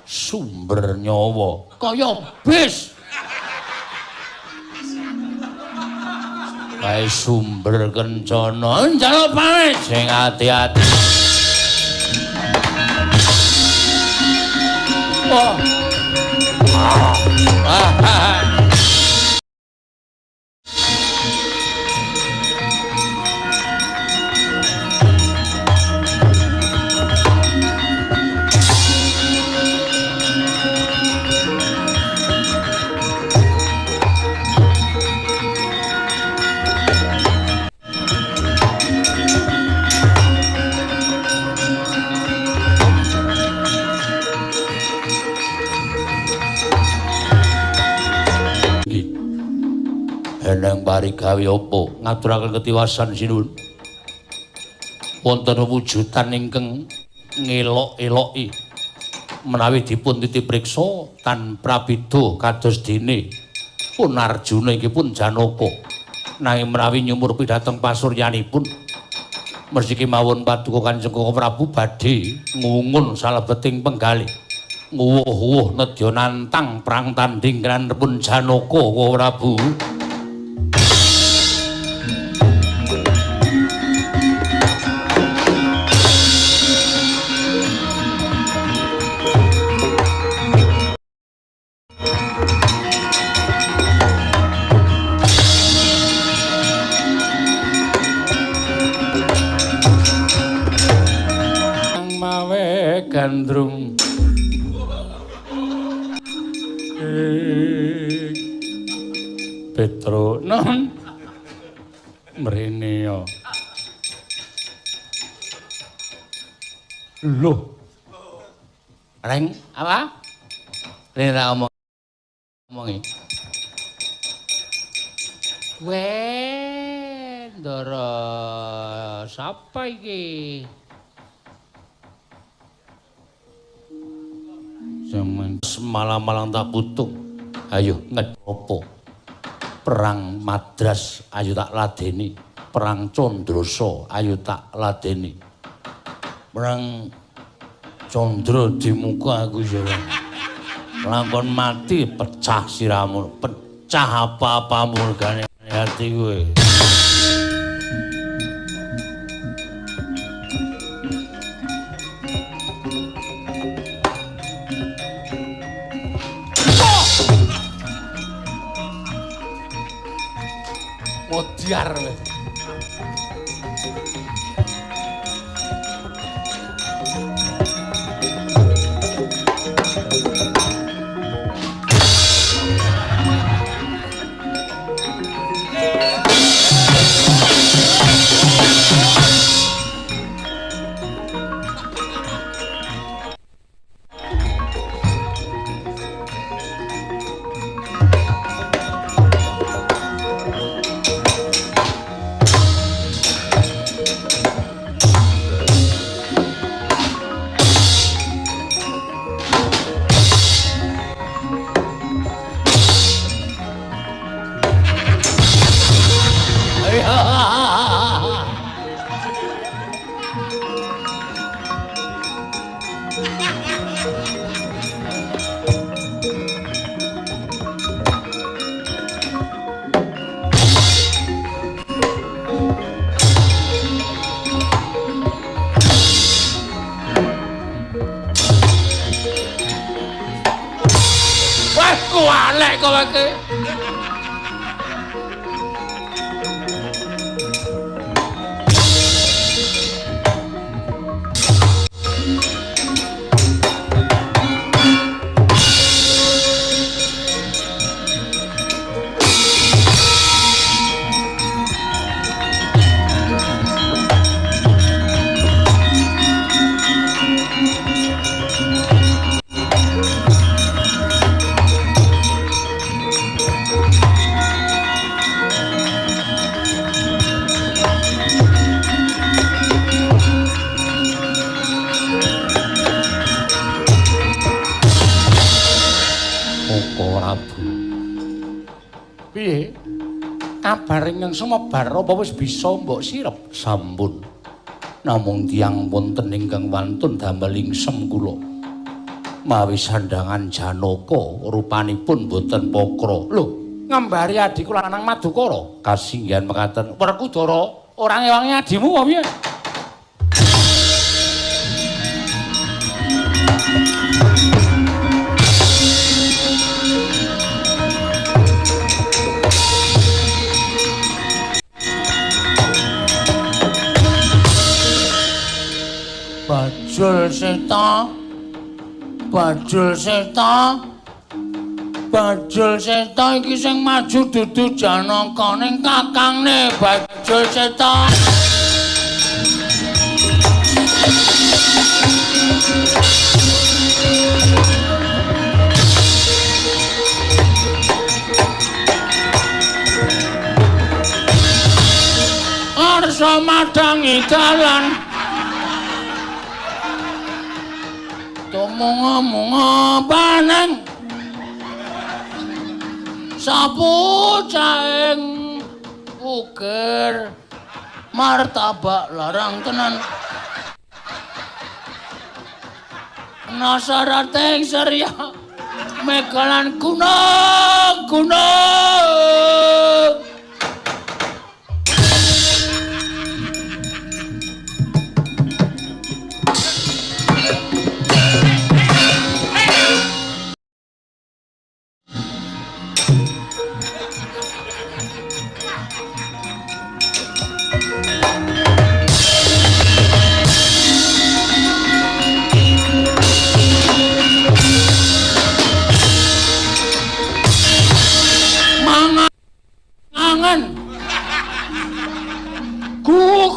Sumber Nyawa kaya bis. Kae sumber kencana njaluk pamit sing ati-ati. Oh. Eneng parigawe apa ngaturaken ketiwasan sinuwun wonten wujudan ingkang ngelok-eloki menawi dipun titipriksa tanpa beda kados dene pun Arjuna iki pun Janaka nanging menawi nyumur pidhateng pasuryanipun mestiki mawon paduka Kanjeng Prabu badhe ngungun salebeting penggalih nguwuh-uwuh nedya nantang perang tanding kanepun Janaka Prabu. Gandrung Petro non mrene yo lho reng apa rene ra omongi Ndara sapa iki malam-malam tak putuk. Ayo ngedopo. Perang Madras ayo tak ladeni. Perang Condroso ayo tak ladeni. Perang Condro di muka aku jalan. Langkon mati pecah siramu. Pecah apa-apamu regane hati gue. Modiar iki. Piye? Kabar ingkang sumebar apa wis bisa mbok sirep? Sampun. Namung tiyang wonten ingkang wantun damel ingsem kula. Mawi sandhangan Janaka rupanipun boten pokra. Lho, ngambari adi kula lanang Madukara. Kasinggihan mekaten. Werkudara, ora ngewangi adimu apa piye? Bajul seta, bajul seta, bajul seta iki sing maju dudu Janaka ning kakangne bajul seta. Arsa madangi dalan Munga-munga paneng sapu caing ukir martabak larang tenan nasarate Surya megalan gunung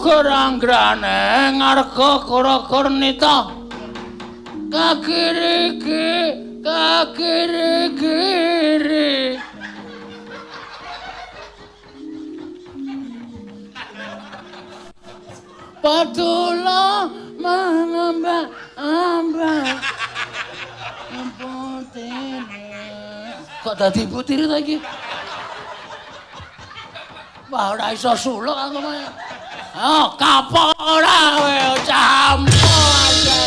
Keranggrane ngarga kura-kurnita kakiri-kiri Padula menambah-ambah putih. Kok dadi putih lagi? Wah, ora iso suluk aku mah. Oh, kapok ora kowe campur aja.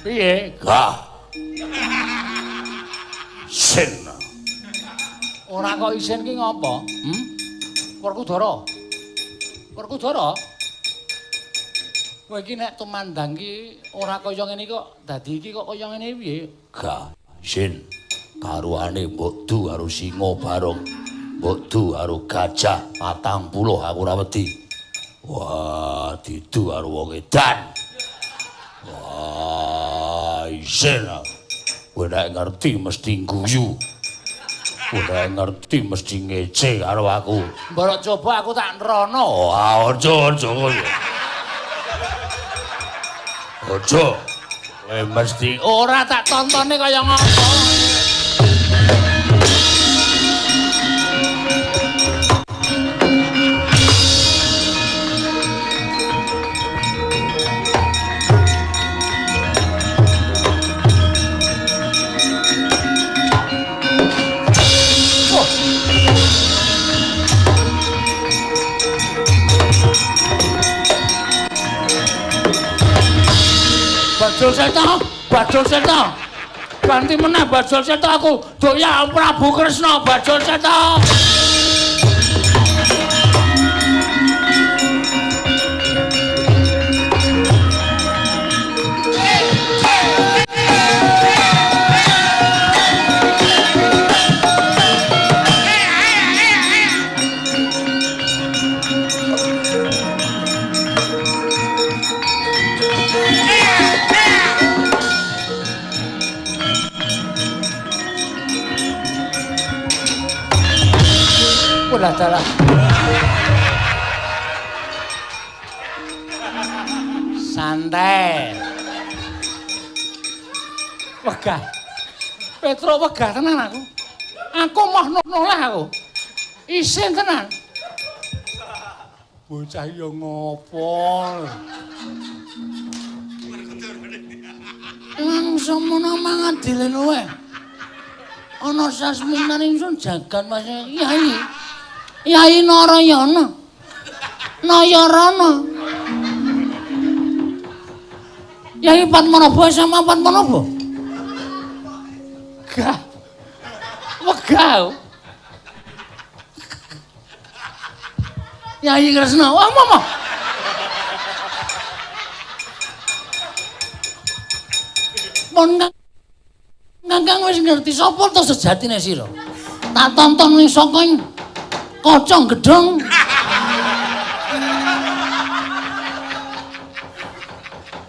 Piye? Gah. Isin. Ora kok isin ki ngopo? Werkudara. Werkudara? Kowe iki nek tumandang ki ora kaya ngene kok dadi iki kok kaya ngene piye? Gah, Sin. Karuane mbok du karo singa bareng. Mbok du karo gajah 40 aku ora wedi. Wah, didu karo wong edan. Wah, Sin. Kowe nek ngerti mesti guyu. Kowe nek ngerti mesti ngece karo aku. Mbok coba aku tak nerono. Wah, aja. Ojo, mesti ora tak tontone kaya ngopo. Bajul Seta, Ganti meneh Bajul Cetha aku. Doya Prabu Kresna Bajul Cetha. Ulah dalah. Santai. Wegah. Petro wegah tenan aku. Aku mah noleh aku. Isin tenan. Bocah ya ngopo. Langsung menawa ngadilen wae. Ana sasminan ingsun jagat Mas Yai. Yai Narayana. Nayarana. Yai Padmanaba sama Padmanaba. Gah. Wegah. Yai Kresna. Wah, mama. Pon Kakang wis ngerti sapa to sejatine sira. Tak tonton ning saka kocong gedhong.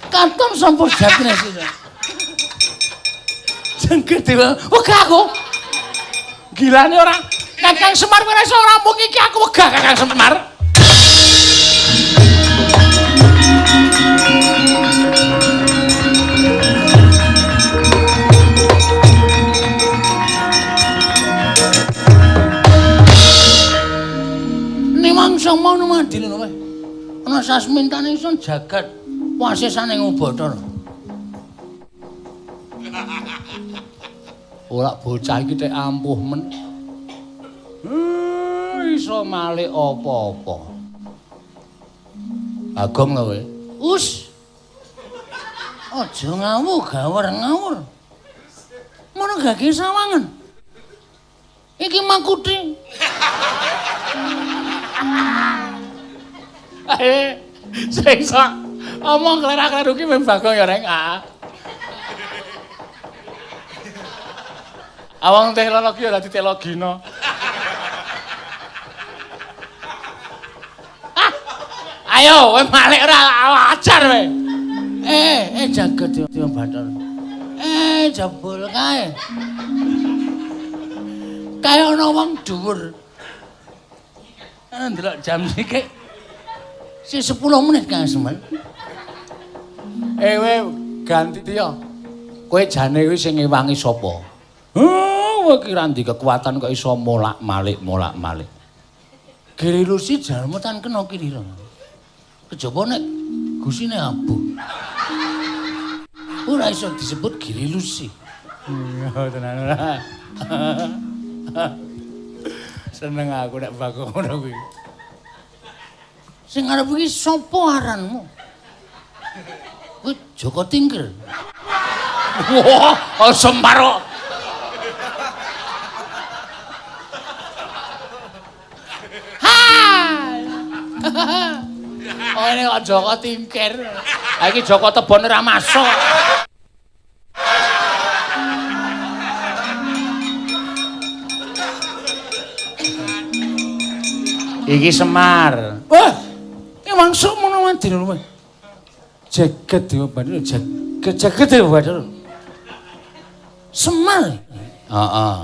Katon sapa sejatine sira. Jengket dewe. Wegah aku. Gilane ora. Kakang Semar ora iso rampung iki aku wegah Kakang Semar. Mangsa mono mandine wae. Ana sasmintane ingsun jagat wasesane Bathara. Ora bocah iki tek ampuh men. Iso malik apa-apa. Agong lho kowe. Us. Aja ngawur. Mono gage sawangan. Iki Makuthi. Sing sok omong klerak-kleru ki mung Bagong ya reng. Awang teknologi ora ditelogino. Ayo, kowe malik ora ajar kowe. Jagat Dewa Bathara. Jebul kae. Kaya ana wong dhuwur. Ndelok jam iki. Si 10 menit Kang Semar. Kowe ganti ya. Kowe jane kuwi sing ngewangi sapa? Kowe kira ndi kekuatan kok iso molak-malik. Giri Lusi jalmu tan kena kirira. Kejaba nek gusine abu. Ora iso disebut Giri Lusi. Ya tenan ora. Seneng aku nek Bagong ngono kuwi. Sing arep iki sapa aranmu? Kuwi Joko Tingkir. Wah, Semar. Oh ini kok Joko Tingkir. Ha iki Joko Tebon ora masuk. Iki Semar. Wah, mangsuk menawa dina luwih. Jagat Dewa Bathara, jagat Dewa Bathara. Semar. Heeh.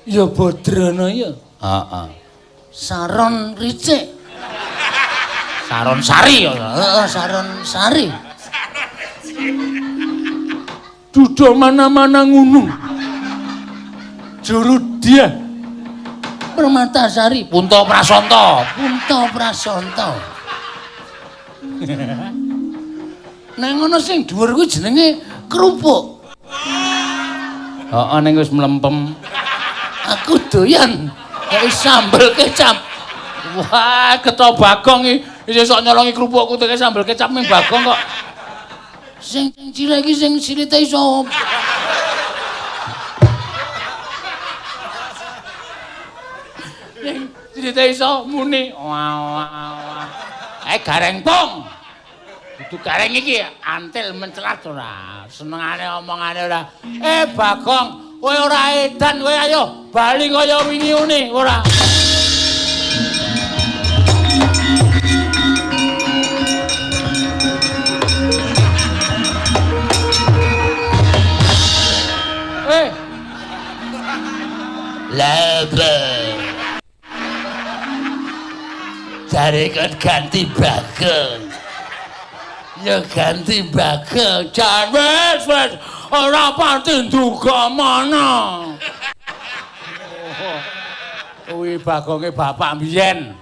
Ya Badrana ya. Heeh. Saron Ricik. Saron Sari ya. Heeh, Saron Sari. Duda mana-mana ngunung. Jurudia. Permatasari, Punta Prasanta. Nang ngono sing dhuwur kuwi jenenge kerupuk. Heeh, ning wis mlempem. Aku doyan kaya sambel kecap. Wah, Getha Bagong iki sok nyolongi kerupukku teke sambel kecap ning Bagong kok. Sing cilik iki sing silite iso. Dite iso muni. Wah. Gareng pung. Kudu gareng iki antil mencelat ora. Senengane omongane ora. Bagong, kowe ora edan kowe ayo bali kaya wingi ora. Laba. Cari kan ganti bagong. Ya ganti bagong. Jangan wes ora pati nduga mana. Kuwi bagonge bapak mbiyen.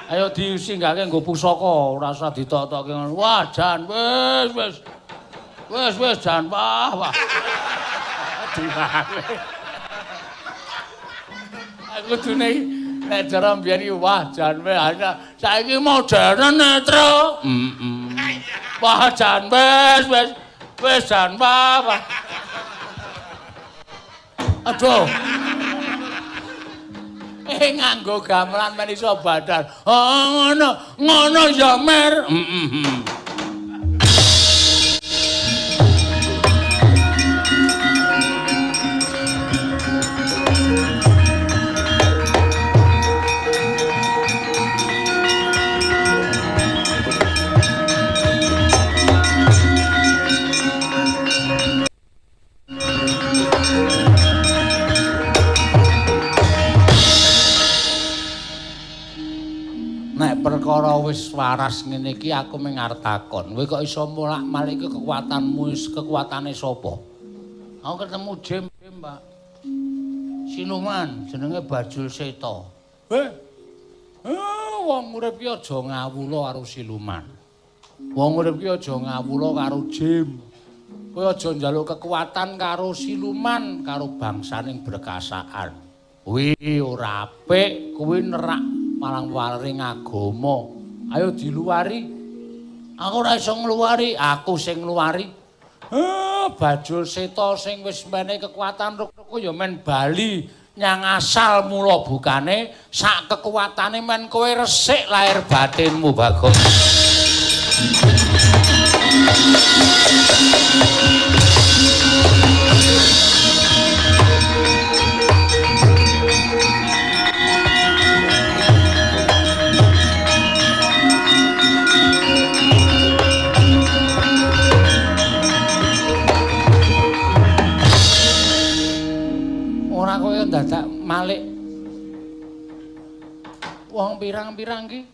Ayo disinggahke nggo pusaka, ora usah ditok-tokke ngono. Wah, jan wes. Wes jan wah. Aku dune nek cara mbiyen iki wah jan wes saiki modern netro. Wah jan wes jan wah. Aduh. Nganggo gamelan men iso badan. Oh ngono ya mer. Perkara wis waras ngene iki aku mung arep takon. Kowe kok iso molak-malik kekuatanmu kekuatane sapa? Aku ketemu Jim, Mbak. Siluman jenenge Bajul Seta. Wong urip ki aja ngawula karo siluman. Wong urip ki aja ngawula karo Jim. Kowe aja njaluk kekuatan karo siluman, karo bangsaning berkasaan. Kuwi ora apik, kuwi nerak malang waring agama. Ayo diluwari. Aku ora iso ngluwari, aku sing ngluwari. Bajul Seta sing wis menehi kekuatan ruk-ruku ya men bali nyang asal mula bukane sak kekuatane men kowe resik lahir batinmu Bagong. Kowe dadak malik wong pirang-pirang ki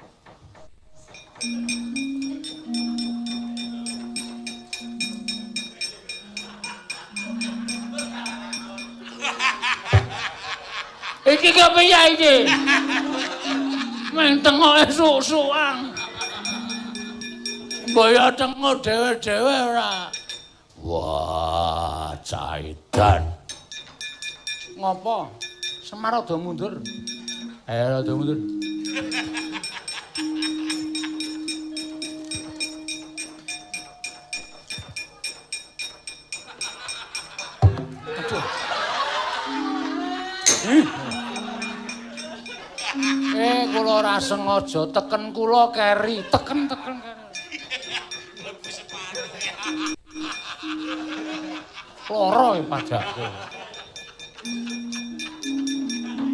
iki kepiye iki meng tengoke susuk-sukan mbaya tengok dhewe-dhewe ora wah caidan. Ngopo? Semar rada mundur. Ayo rada mundur. Kula ora sengaja teken kula keri, teken keri. Loro pajakku.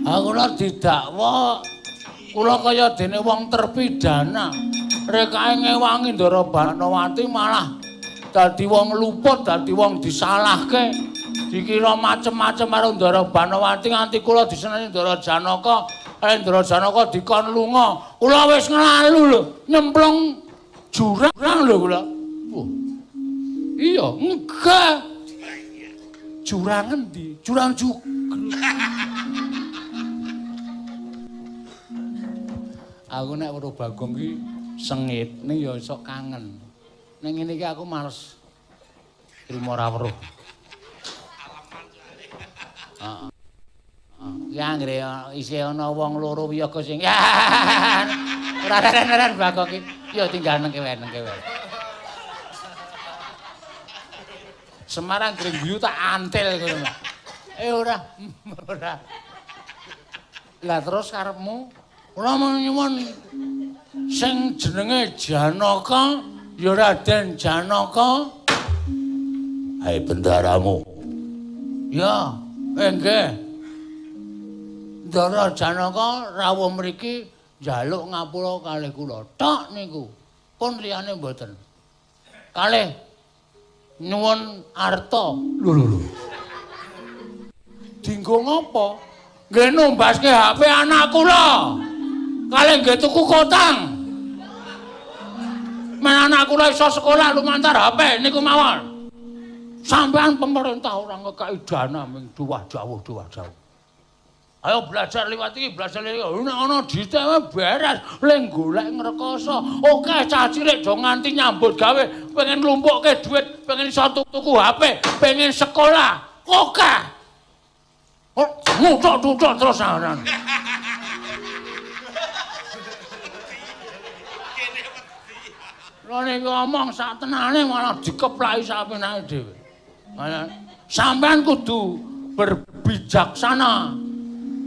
Aku ora didakwa. Kula kaya dene wong terpidana. Rekae ngewangi Ndara Banowati malah dadi wong luput, dadi wong disalahke. Dikira macem-macem karo Ndara Banowati nganti kula diseneni Ndara Janaka. Ndara Janaka dikon lunga. Kula wis nglalu lho, nyemplung jurang lho kula. Iya, enggak. Jurang endi? Jurang juga. Aku nek weruh Bagong ki sengit ning ya iso kangen. Ning ngene iki aku males trimo ora weruh. Heeh. Ya anggere isih ana wong loro wiyaga sing ora ren Bagong ki. Ya tinggal nengke wae. Semarang Grengguyu tak antil ngono. Ora. Lah terus karepmu Kula nyuwun sing jenenge Janaka ya Raden Janaka. Hai bendaramu. Ya, nggih. Ndara Janaka rawuh mriki njaluk ngapura kalih kula. Tok niku. Pun liyane mboten. Kalih nyuwun arta. Lho. Dinggo ngopo? Nggih numbaske HP anak kula. Kalih nggih tuku kotang. Men anak kula iso sekolah lumantar HP niku mawon. Sampeyan pemerintah ora ngekaki dana ming duwah jauh. Ayo belajar liwat iki, belajar liwat. Nek ana ditewe beres, le golek ngrekoso. Oke cah cilik do nganti nyambut gawe, pengen lumpukke duit, pengen iso tuku HP, pengen sekolah. Oke. Nutuk terus aran. Lha nek ngomong sak tenane malah dikeplaki sapenake dhewe. Sampeyan kudu berbijaksana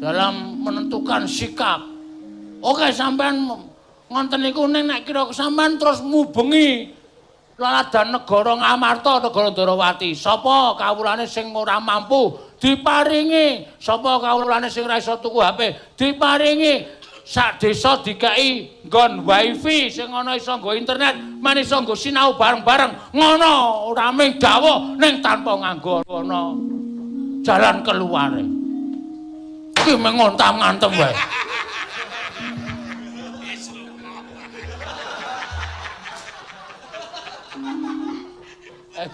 dalam menentukan sikap. Oke sampean ngonten niku nek kira sampean terus mubengi laladan negara Ngamarta, negara Ndarawati. Sapa kawulane sing ora mampu diparingi, sapa kawulane sing ora iso tuku HP diparingi. Sak desa dikai nggon wifi sing ana iso nggo internet, men iso nggo sinau bareng-bareng. Ngono ora mung dawuh ning tanpa nganggo ana jalan keluare. Iki mengontam-ngantem wae.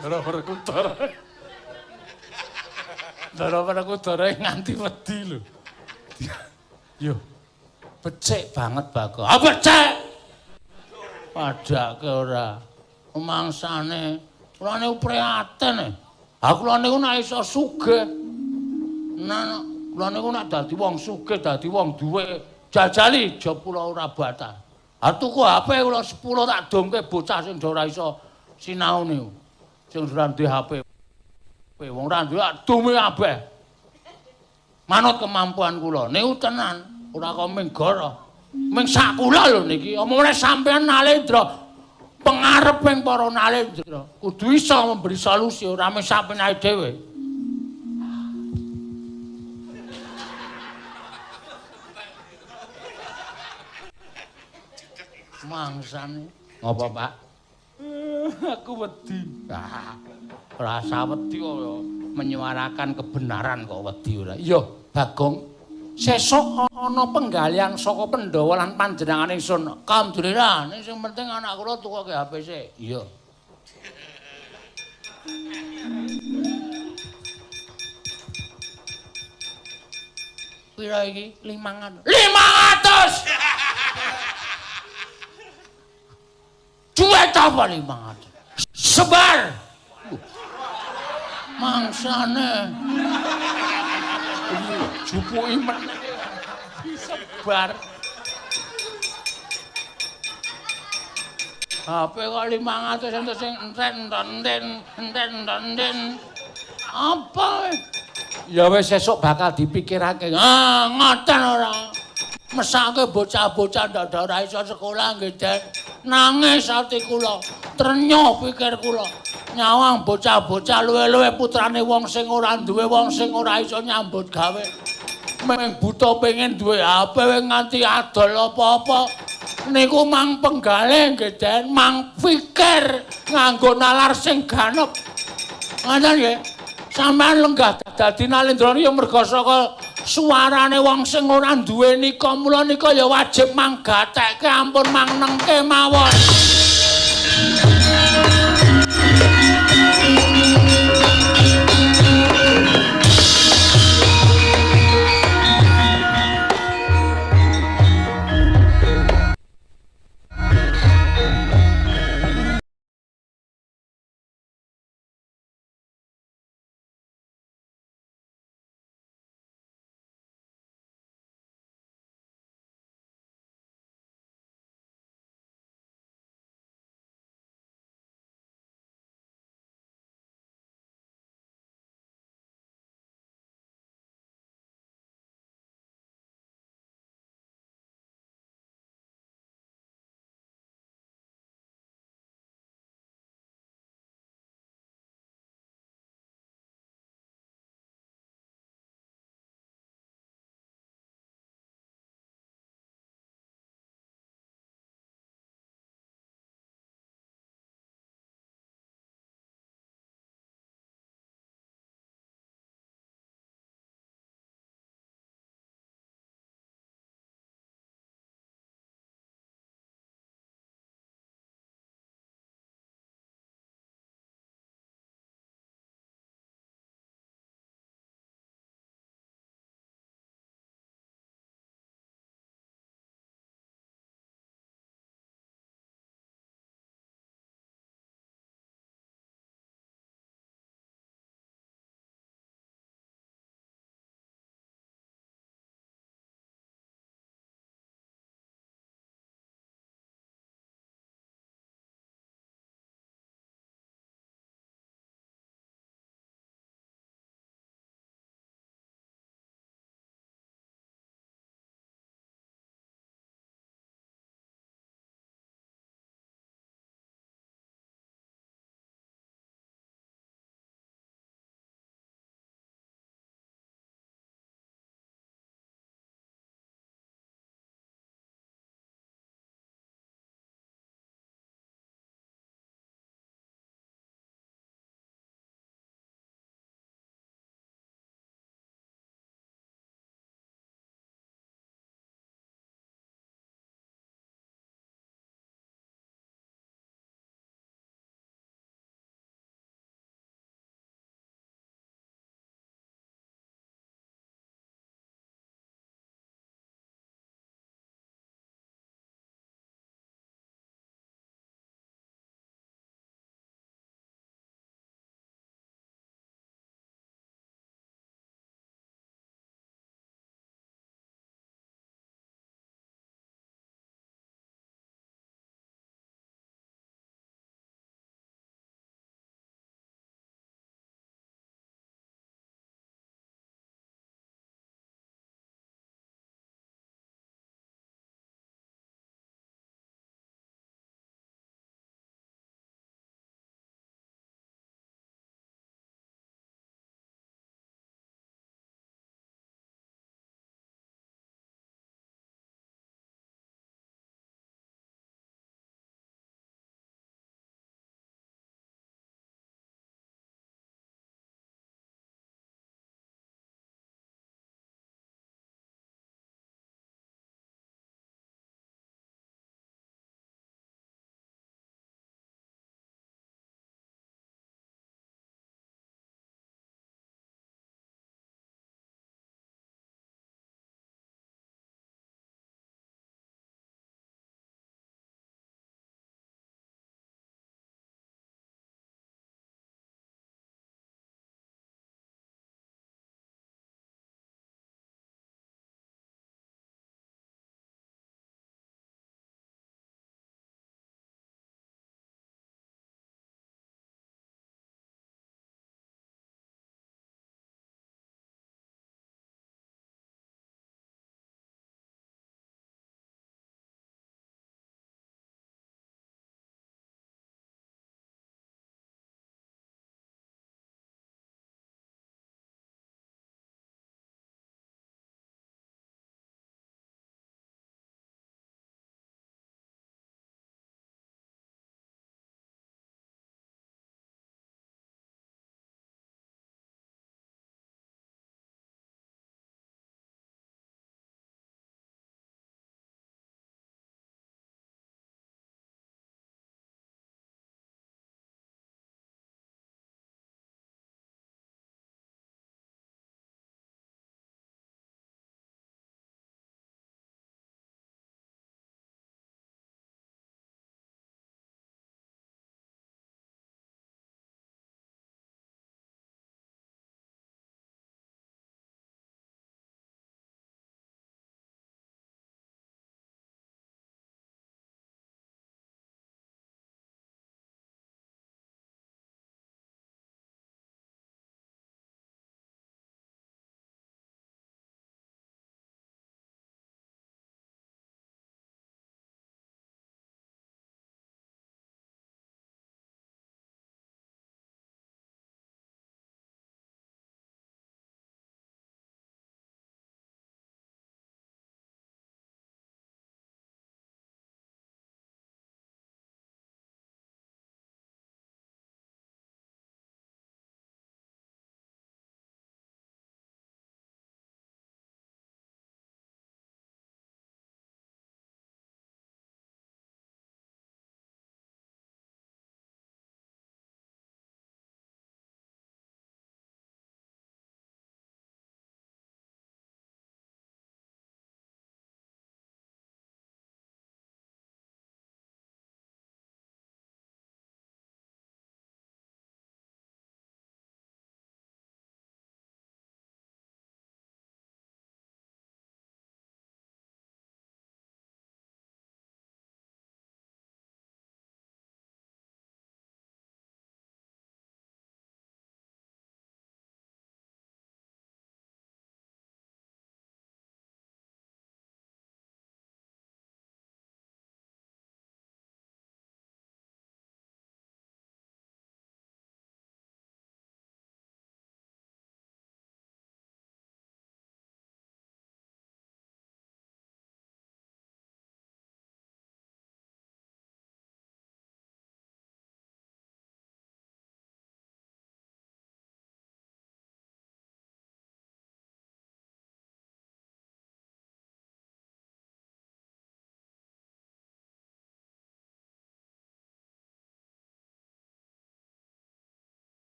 Gara-gara kutara. Gara-gara kutara nganti wedi lho. Yo. Becik banget Bagong. Ah becik. Padake ora. Mangsane kula niku prihatin. Aku kula niku nek iso sugih. Nah, kula niku nek dadi wong sugih, dadi wong duwe jajali job kula ora batal. Ha tuku HP kula 10 tak domke bocah sing ora iso sinau niku. Sing ora duwe HP. Wong ora duwe dume kabeh. Manut kemampuan kula. Niku tenan. Ora kok ming goro. Ming sak kula lho niki. Omongane sampean Nalendra pengareping para Nalendra kudu iso memberi solusi ora mung sapenake dhewe. Mangsane. Ngopo, Pak? Aku wedi. Rasa wedi kok menyuarakan kebenaran kok wedi ora. Iya, Bagong. Sesuk ana penggalian saka Pandhawa lan panjenengan ingsun. Alhamdulillah, ning sing penting anak kula tukoke HP sik. Iya. Pira iki? 500. 500. Duit apa 500? Sebar. Mangsane. Jupuki meneh sebar. HP kok 500 ento sing enten. Apa? Ya wis sesuk bakal dipikirake. Ah, ngoten ora. Mesake bocah-bocah ndak ora iso sekolah nggih, Den. Nangis ati kula, trenyuh pikir kula. Nyawang bocah-bocah luwe-luwe putrane wong sing ora duwe, wong sing ora iso nyambut gawe. Meng buta pengen duwe HP nganti adol apa-apa. Niku mang penggalih nggih, Den, mang pikir nganggo nalar sing ganep. Ngoten nggih. Sampeyan lenggah dadi Nalendra ya merga saka suarane wong sing ora duwe nika, mula nika ya wajib mang gatekke ampun mang nengke mawon.